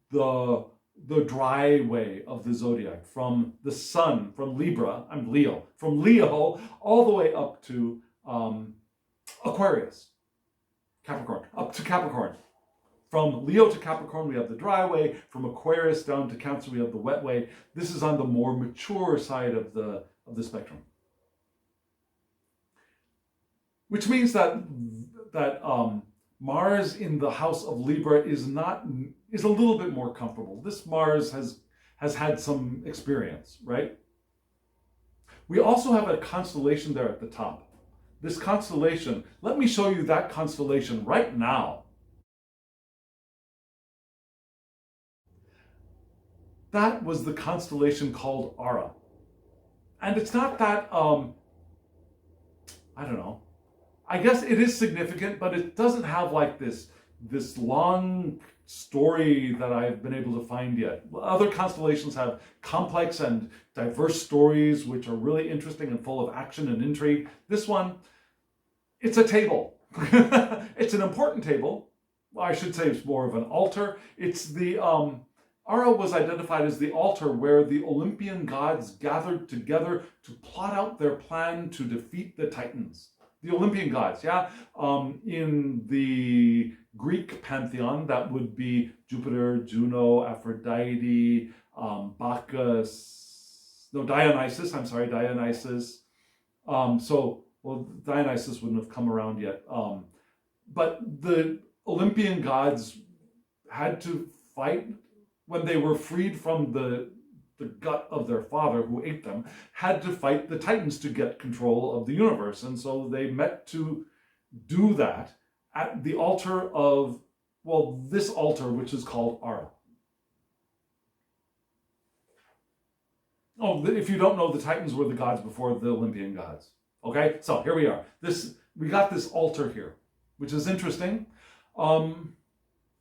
the dry way of the zodiac, from the sun, from Libra, I'm Leo, from Leo all the way up to Aquarius, Capricorn, up to Capricorn. From Leo to Capricorn, we have the dry way. From Aquarius down to Cancer, we have the wet way. This is on the more mature side of the spectrum. Which means that Mars in the house of Libra is a little bit more comfortable. This Mars has had some experience, right? We also have a constellation there at the top. This constellation, let me show you that constellation right now. That was the constellation called Ara. And it's not that, I don't know. I guess it is significant, but it doesn't have like this long story that I've been able to find yet. Other constellations have complex and diverse stories, which are really interesting and full of action and intrigue. This one, it's a table. It's an important table. Well, I should say it's more of an altar. It's the Ara was identified as the altar where the Olympian gods gathered together to plot out their plan to defeat the Titans. The Olympian gods, yeah. In the Greek pantheon, that would be Jupiter, Juno, Aphrodite, Bacchus, no, Dionysus, I'm sorry, Dionysus. Well, Dionysus wouldn't have come around yet. But the Olympian gods had to fight when they were freed from the gut of their father who ate them, had to fight the Titans to get control of the universe. And so they met to do that at the altar of, well, this altar, which is called Ara. Oh, if you don't know, the Titans were the gods before the Olympian gods. Okay, so here we are. We got this altar here, which is interesting.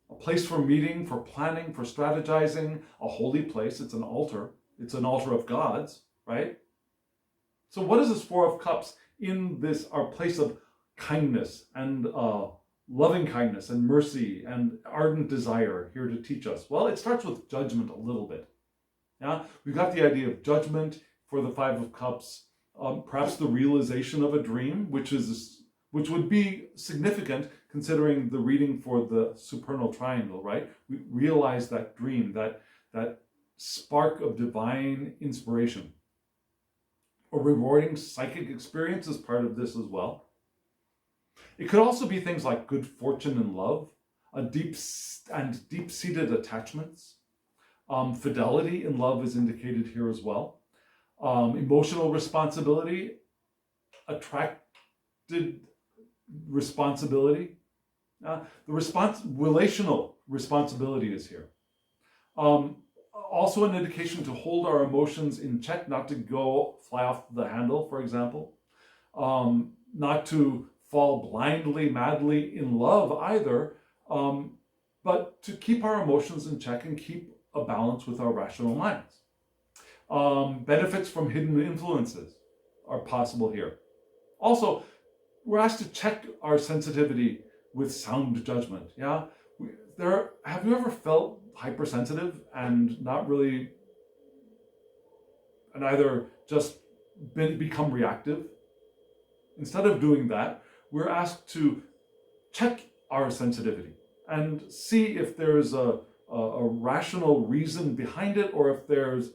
A place for meeting, for planning, for strategizing, a holy place. It's an altar. It's an altar of gods, right? So what is this Four of Cups in this, our place of kindness and loving kindness and mercy and ardent desire here to teach us? Well, it starts with judgment a little bit. Yeah, we've got the idea of judgment for the Five of Cups, perhaps the realization of a dream, which would be significant considering the reading for the supernal triangle, right? We realize that dream, that spark of divine inspiration. A rewarding psychic experience is part of this as well. It could also be things like good fortune and love, deep-seated attachments. Fidelity in love is indicated here as well. Emotional responsibility, attracted responsibility. Relational responsibility is here. Also an indication to hold our emotions in check, not to go fly off the handle, for example. Not to fall blindly, madly in love either, but to keep our emotions in check and keep a balance with our rational minds. Benefits from hidden influences are possible here. Also, we're asked to check our sensitivity with sound judgment. Yeah, have you ever felt hypersensitive and not really, and either just become reactive? Instead of doing that, we're asked to check our sensitivity and see if there's a rational reason behind it, or if there's,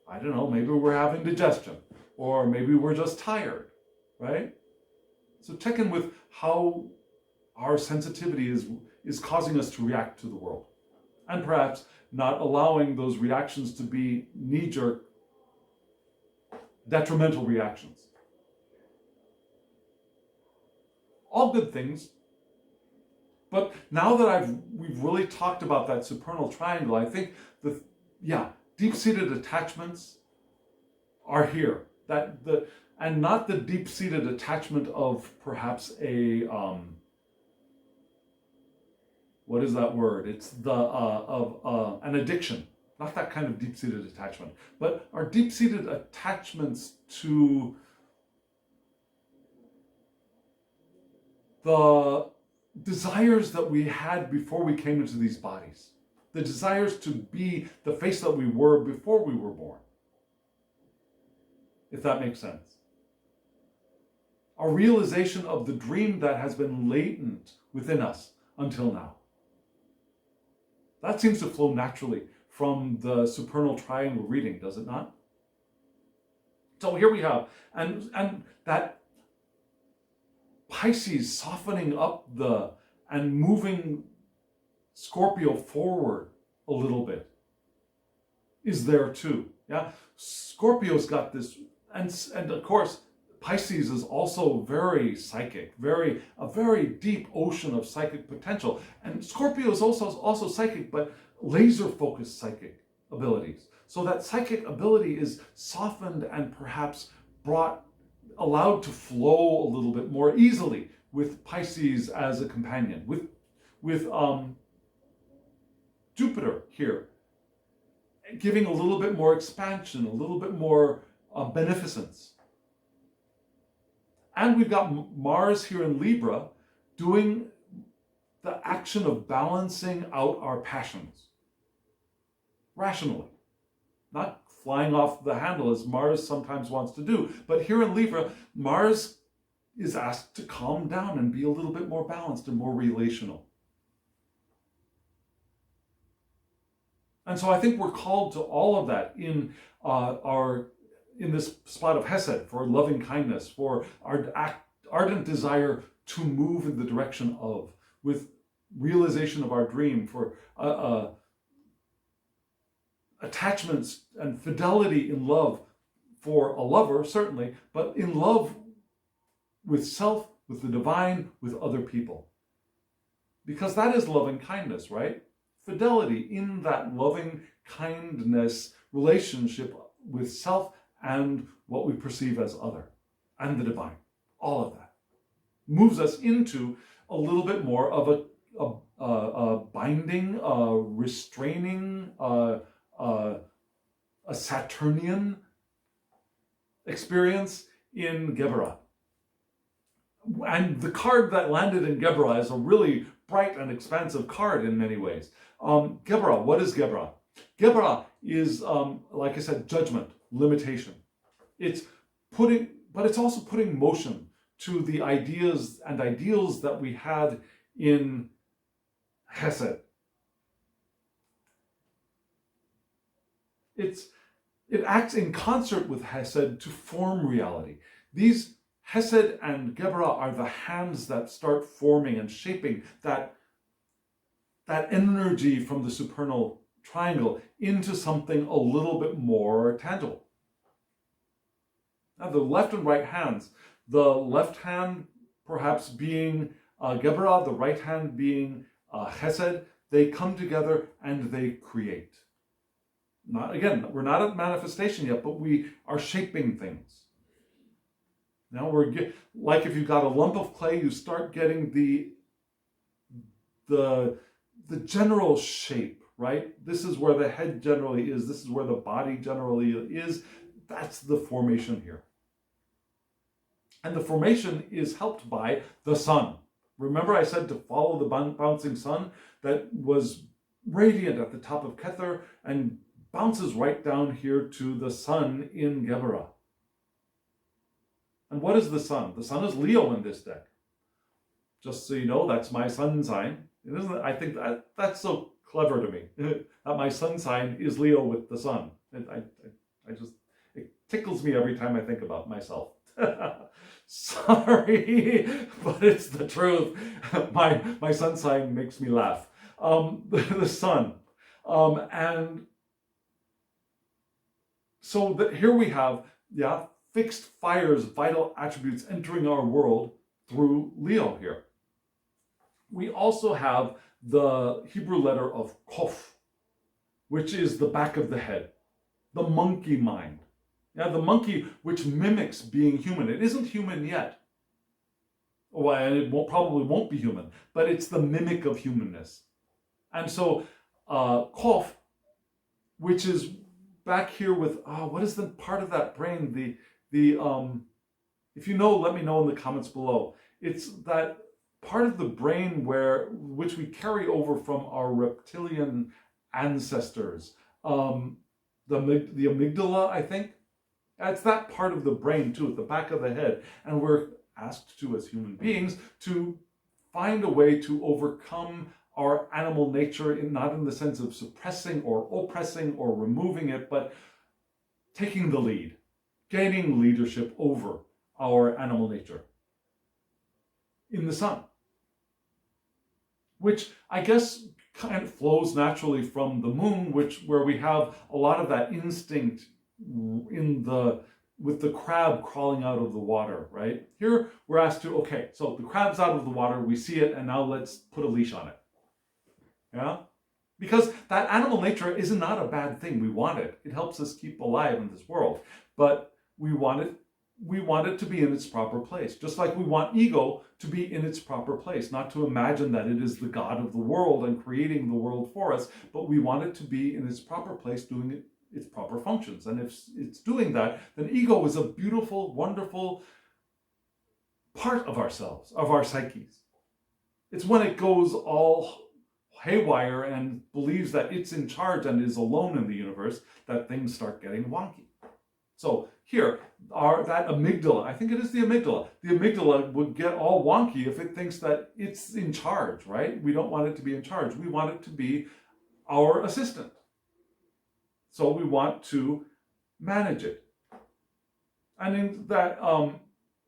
I don't know, maybe we're having digestion, or maybe we're just tired, right? So check in with how our sensitivity is causing us to react to the world, and perhaps not allowing those reactions to be knee-jerk, detrimental reactions. All good things. But now that we've really talked about that supernal triangle, I think deep-seated attachments are here. And not the deep-seated attachment of perhaps a what is that word? It's an addiction. Not that kind of deep-seated attachment, but our deep-seated attachments to the desires that we had before we came into these bodies. The desires to be the face that we were before we were born. If that makes sense. A realization of the dream that has been latent within us until now. That seems to flow naturally from the supernal triangle reading, does it not? So here we have, and that Pisces softening up and moving Scorpio forward a little bit is there too. Yeah, Scorpio's got this, and of course Pisces is also very psychic, a very deep ocean of psychic potential. And Scorpio is also psychic, but laser focused psychic abilities. So that psychic ability is softened and perhaps allowed to flow a little bit more easily with Pisces as a companion, with Jupiter here, giving a little bit more expansion, a little bit more beneficence. And we've got Mars here in Libra, doing the action of balancing out our passions rationally, not flying off the handle as Mars sometimes wants to do. But here in Libra, Mars is asked to calm down and be a little bit more balanced and more relational. And so I think we're called to all of that in this spot of Hesed, for loving kindness, for our ardent desire to move in the direction of, with realization of our dream, for attachments and fidelity in love for a lover, certainly, but in love with self, with the divine, with other people. Because that is loving kindness, right? Fidelity in that loving kindness relationship with self and what we perceive as other, and the divine. All of that moves us into a little bit more of a binding, restraining, a Saturnian experience in Geberah. And the card that landed in Geberah is a really bright and expansive card in many ways. Geberah, what is Geberah? Geberah is, like I said, judgment, limitation. It's also putting motion to the ideas and ideals that we had in Hesed. It acts in concert with Hesed to form reality. These Hesed and Geberah are the hands that start forming and shaping that energy from the supernal triangle into something a little bit more tangible. Now, the left and right hands, the left hand perhaps being Geberah, the right hand being Hesed, they come together and they create. We're not at manifestation yet, but we are shaping things. Now like if you've got a lump of clay, you start getting the general shape, right? This is where the head generally is. This is where the body generally is. That's the formation here. And the formation is helped by the sun. Remember I said to follow the bouncing sun that was radiant at the top of Kether and bounces right down here to the sun in Geberah. And what is the sun? The sun is Leo in this deck. Just so you know, that's my sun sign. I think that's so clever to me, that my sun sign is Leo with the sun. It tickles me every time I think about myself. Sorry, but it's the truth. My sun sign makes me laugh. The sun. And so here we have, fixed fires, vital attributes entering our world through Leo here. We also have the Hebrew letter of Kof, which is the back of the head, the monkey mind. The monkey which mimics being human. It isn't human yet. And it probably won't be human, but it's the mimic of humanness. And so Kof, which is back here with, what is the part of that brain? If you know, let me know in the comments below. It's that part of the brain which we carry over from our reptilian ancestors. The amygdala, I think. It's that part of the brain too, at the back of the head. And we're asked to, as human beings, to find a way to overcome our animal nature, not in the sense of suppressing or oppressing or removing it, but taking the lead, gaining leadership over our animal nature in the sun, which I guess kind of flows naturally from the moon, where we have a lot of that instinct with the crab crawling out of the water, right? Here we're asked to, okay, so the crab's out of the water, we see it, and now let's put a leash on it. Because that animal nature is not a bad thing. We want it. It helps us keep alive in this world. But we want it to be in its proper place. Just like we want ego to be in its proper place, not to imagine that it is the God of the world and creating the world for us, but we want it to be in its proper place, doing its proper functions. And if it's doing that, then ego is a beautiful, wonderful part of ourselves, of our psyches. It's when it goes all haywire and believes that it's in charge and is alone in the universe that things start getting wonky. So here, that amygdala, I think it is the amygdala would get all wonky if it thinks that it's in charge, right? We don't want it to be in charge. We want it to be our assistant. So we want to manage it. And in that,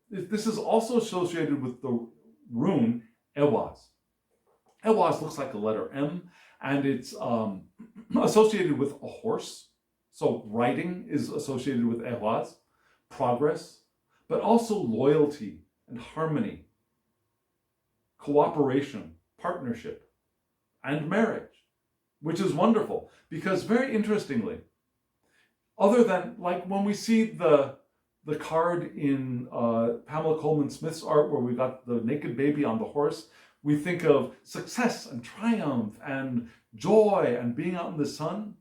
this is also associated with the rune Ewaz. Ewaz looks like the letter M, and it's associated with a horse. So riding is associated with Ewaz, progress, but also loyalty and harmony, cooperation, partnership, and marriage, which is wonderful. Because very interestingly, other than like when we see the card in Pamela Coleman Smith's art where we got the naked baby on the horse, we think of success and triumph and joy and being out in the sun.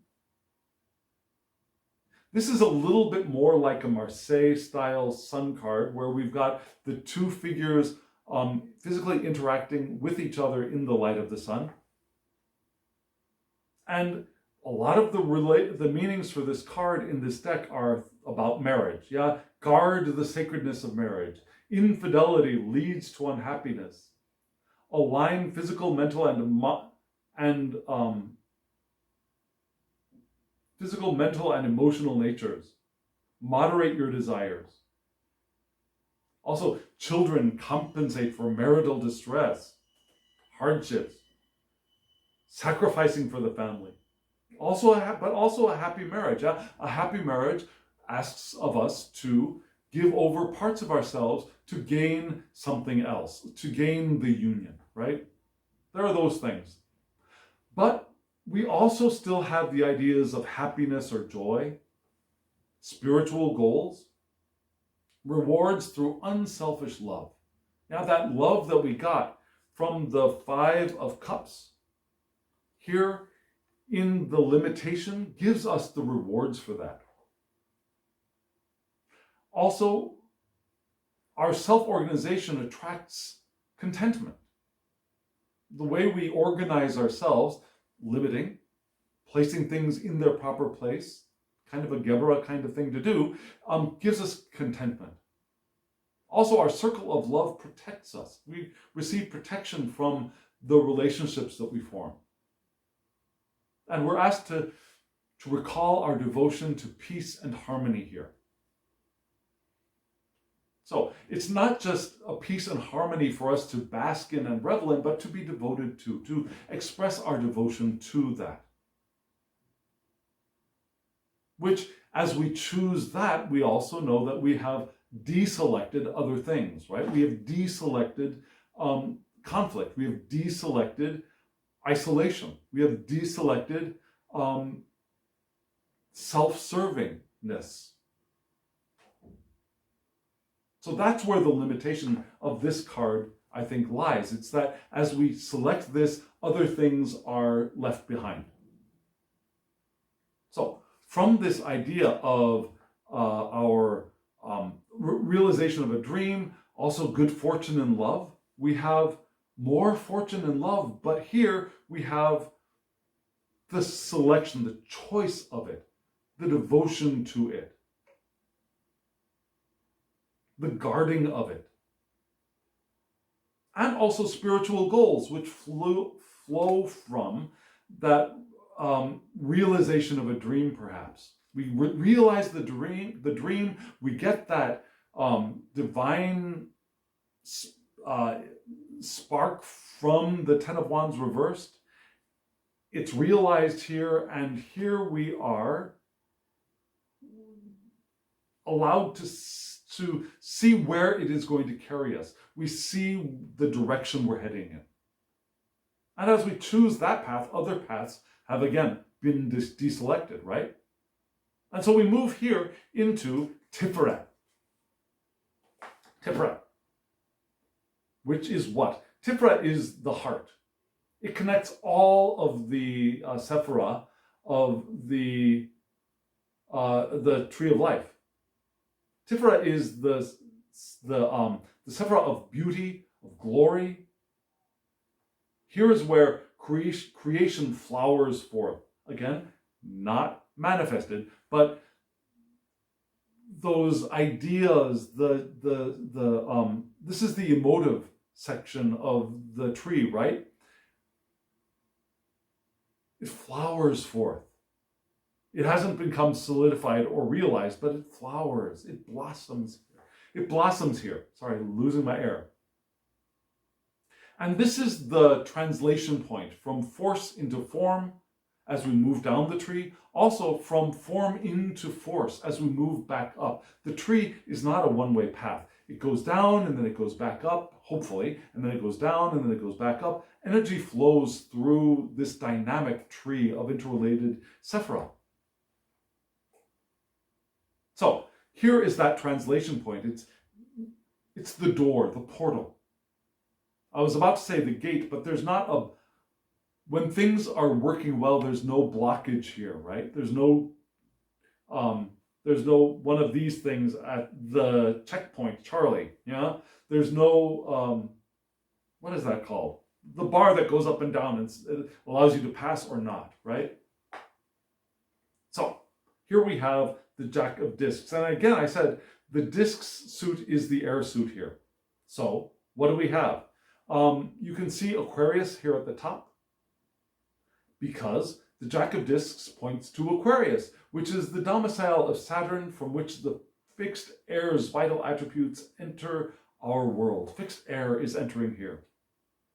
This is a little bit more like a Marseille-style sun card where we've got the two figures physically interacting with each other in the light of the sun. And a lot of the meanings for this card in this deck are about marriage. Yeah, guard the sacredness of marriage. Infidelity leads to unhappiness. Align physical, mental, and physical, mental, and emotional natures. Moderate your desires. Also, children compensate for marital distress, hardships, sacrificing for the family. But also a happy marriage. A happy marriage asks of us to give over parts of ourselves to gain something else, to gain the union, right? There are those things. But we also still have the ideas of happiness or joy, spiritual goals, rewards through unselfish love. Now that love that we got from the 5 of Cups, here in the limitation gives us the rewards for that. Also, our self-organization attracts contentment. The way we organize ourselves, limiting, placing things in their proper place, kind of a Gebra kind of thing to do, gives us contentment. Also, our circle of love protects us. We receive protection from the relationships that we form. And we're asked to recall our devotion to peace and harmony here. So it's not just a peace and harmony for us to bask in and revel in, but to be devoted to express our devotion to that. Which, as we choose that, we also know that we have deselected other things, right? We have deselected conflict. We have deselected isolation. We have deselected self-servingness. So that's where the limitation of this card, I think, lies. It's that as we select this, other things are left behind. So from this idea of our realization of a dream, also good fortune in love, we have more fortune in love, but here we have the selection, the choice of it, the devotion to it, the guarding of it, and also spiritual goals, which flow from that realization of a dream, perhaps. We realize the dream, we get that divine spark from the Ten of Wands reversed. It's realized here, and here we are allowed to see where it is going to carry us. We see the direction we're heading in. And as we choose that path, other paths have again been deselected, right? And so we move here into Tiferet. Tiferet, which is what? Tiferet is the heart. It connects all of the sephira of the tree of life. Tiferet is the sephira of beauty, of glory, Here is where creation flowers forth. Again, not manifested, but those ideas, this is the emotive section of the tree, right? It flowers forth. It hasn't become solidified or realized, but it flowers, it blossoms. It blossoms here. Sorry, losing my air. And this is the translation point from force into form as we move down the tree, also from form into force as we move back up. The tree is not a one-way path. It goes down and then it goes back up, hopefully, and then it goes down and then it goes back up. Energy flows through this dynamic tree of interrelated sephira. So here is that translation point. It's the door, the portal. I was about to say the gate, but there's not a... When things are working well, there's no blockage here, right? There's no one of these things at the checkpoint, Charlie, yeah? There's no, what is that called? The bar that goes up and down and it allows you to pass or not, right? So here we have the Jack of Discs. And again, I said the discs suit is the air suit here. So what do we have? You can see Aquarius here at the top, because the Jack of Discs points to Aquarius, which is the domicile of Saturn from which the fixed air's vital attributes enter our world. Fixed air is entering here.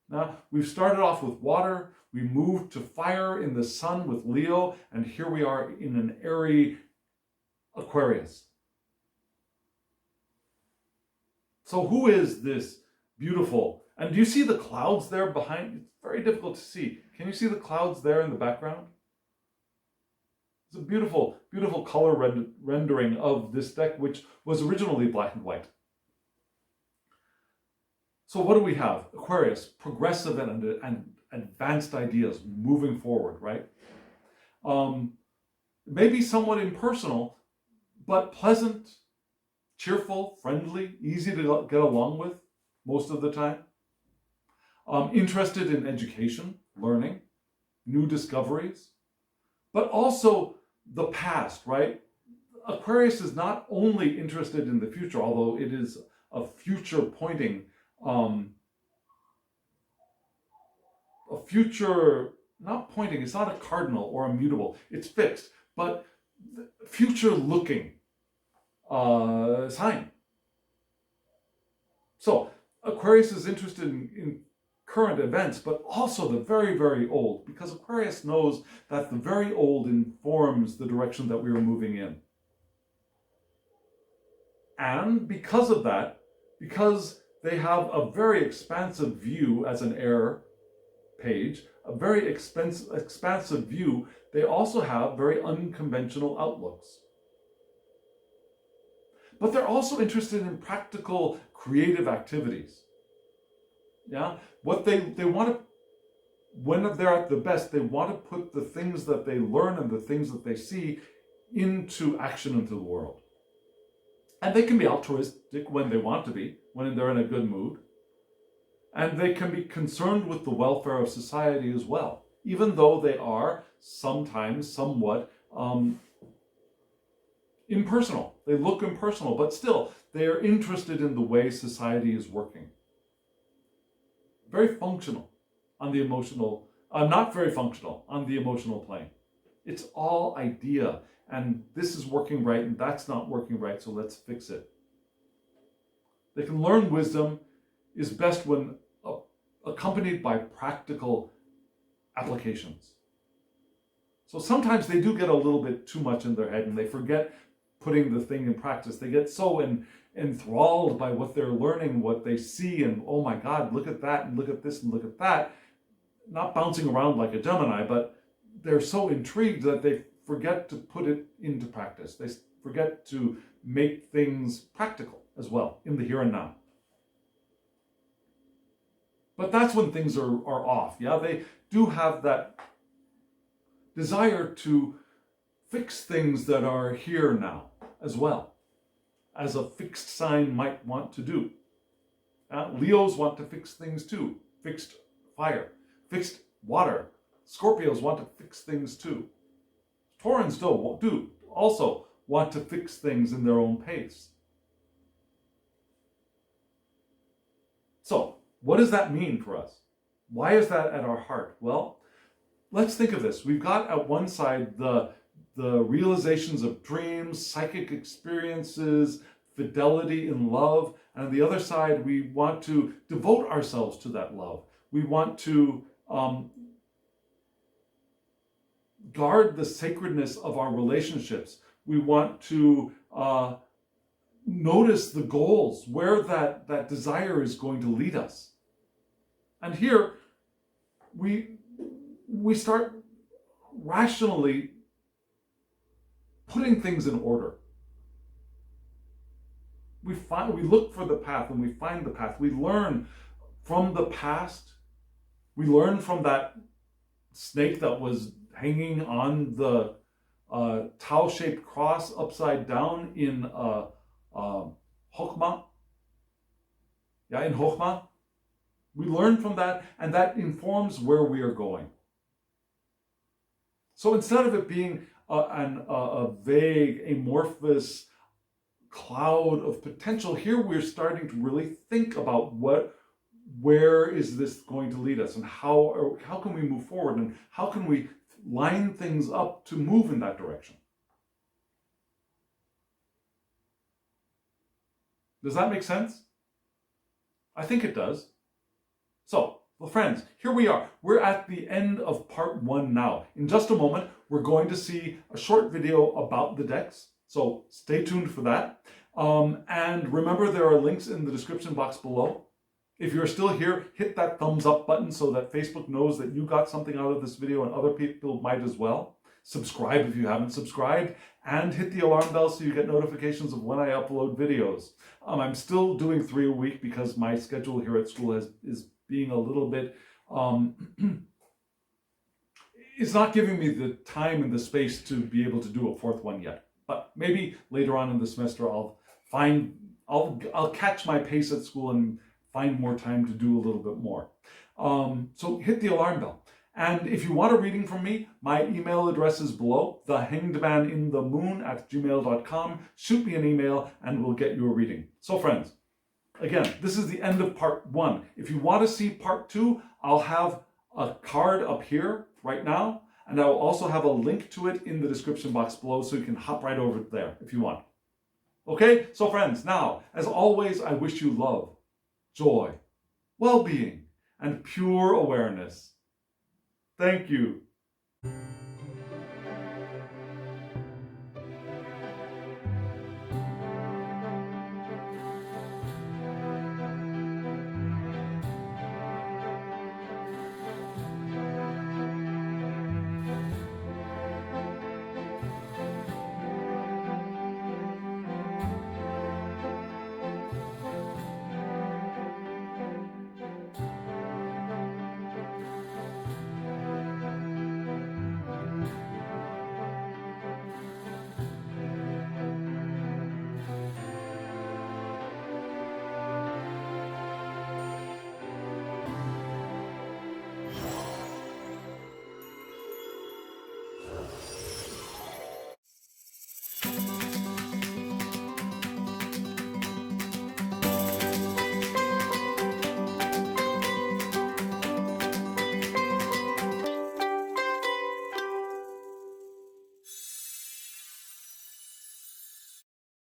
Now, we've started off with water, we moved to fire in the sun with Leo, and here we are in an airy Aquarius. So who is this beautiful? And do you see the clouds there behind? It's very difficult to see. Can you see the clouds there in the background? It's a beautiful, beautiful color rendering of this deck, which was originally black and white. So what do we have? Aquarius, progressive and advanced ideas moving forward, right? Maybe somewhat impersonal, but pleasant, cheerful, friendly, easy to get along with most of the time. Interested in education, learning, new discoveries, but also the past, right? Aquarius is not only interested in the future, although it is a future pointing, a future, not pointing, it's not a cardinal or a mutable, it's fixed, but future looking sign. So Aquarius is interested in current events, but also the very, very old, because Aquarius knows that the very old informs the direction that we are moving in. And because of that, because they have a very expansive view as an air page, a very expansive view, they also have very unconventional outlooks. But they're also interested in practical, creative activities. Yeah, what they want to, when they're at the best, they want to put the things that they learn and the things that they see into action into the world. And they can be altruistic when they want to be, when they're in a good mood. And they can be concerned with the welfare of society as well, even though they are sometimes somewhat impersonal. They look impersonal, but still, they are interested in the way society is working. Very functional on the emotional, not very functional on the emotional plane. It's all idea, and this is working right and that's not working right, so let's fix it. They can learn wisdom is best when accompanied by practical applications. So sometimes they do get a little bit too much in their head and they forget putting the thing in practice. They get so enthralled by what they're learning, what they see, and oh my God, look at that, and look at this, and look at that. Not bouncing around like a Gemini, but they're so intrigued that they forget to put it into practice. They forget to make things practical as well in the here and now. But that's when things are off. Yeah, they do have that desire to fix things that are here now as well, as a fixed sign might want to do. Leos want to fix things too. Fixed fire. fixed water. Scorpios want to fix things too. Taurans do also want to fix things in their own pace. So, what does that mean for us? Why is that at our heart? Well, let's think of this. We've got at one side the realizations of dreams, psychic experiences, fidelity in love. And on the other side, we want to devote ourselves to that love. We want to guard the sacredness of our relationships. We want to notice the goals, where that desire is going to lead us. And here, we start rationally putting things in order. We look for the path and we find the path. We learn from the past. We learn from that snake that was hanging on the tau-shaped cross upside down in Chokmah. Yeah, in Chokmah. We learn from that, and that informs where we are going. So instead of it being a vague, amorphous cloud of potential, here we're starting to really think about where is this going to lead us, and how can we move forward, and how can we line things up to move in that direction. Does that make sense? I think it does. So, well, friends, here we are. We're at the end of part 1 now. In just a moment, we're going to see a short video about the decks. So stay tuned for that. And remember, there are links in the description box below. If you're still here, hit that thumbs up button so that Facebook knows that you got something out of this video and other people might as well. Subscribe if you haven't subscribed, and hit the alarm bell so you get notifications of when I upload videos. I'm still doing 3 a week because my schedule here at school is being a little bit, it's not giving me the time and the space to be able to do a 4th one yet. But maybe later on in the semester I'll catch my pace at school and find more time to do a little bit more. So hit the alarm bell. And if you want a reading from me, my email address is below, thehangedmaninthemoon@gmail.com. Shoot me an email and we'll get you a reading. So friends, again, this is the end of part 1. If you want to see part 2, I'll have a card up here right now, and I will also have a link to it in the description box below, so you can hop right over there if you want. Okay, so friends, now, as always, I wish you love, joy, well-being, and pure awareness. Thank you.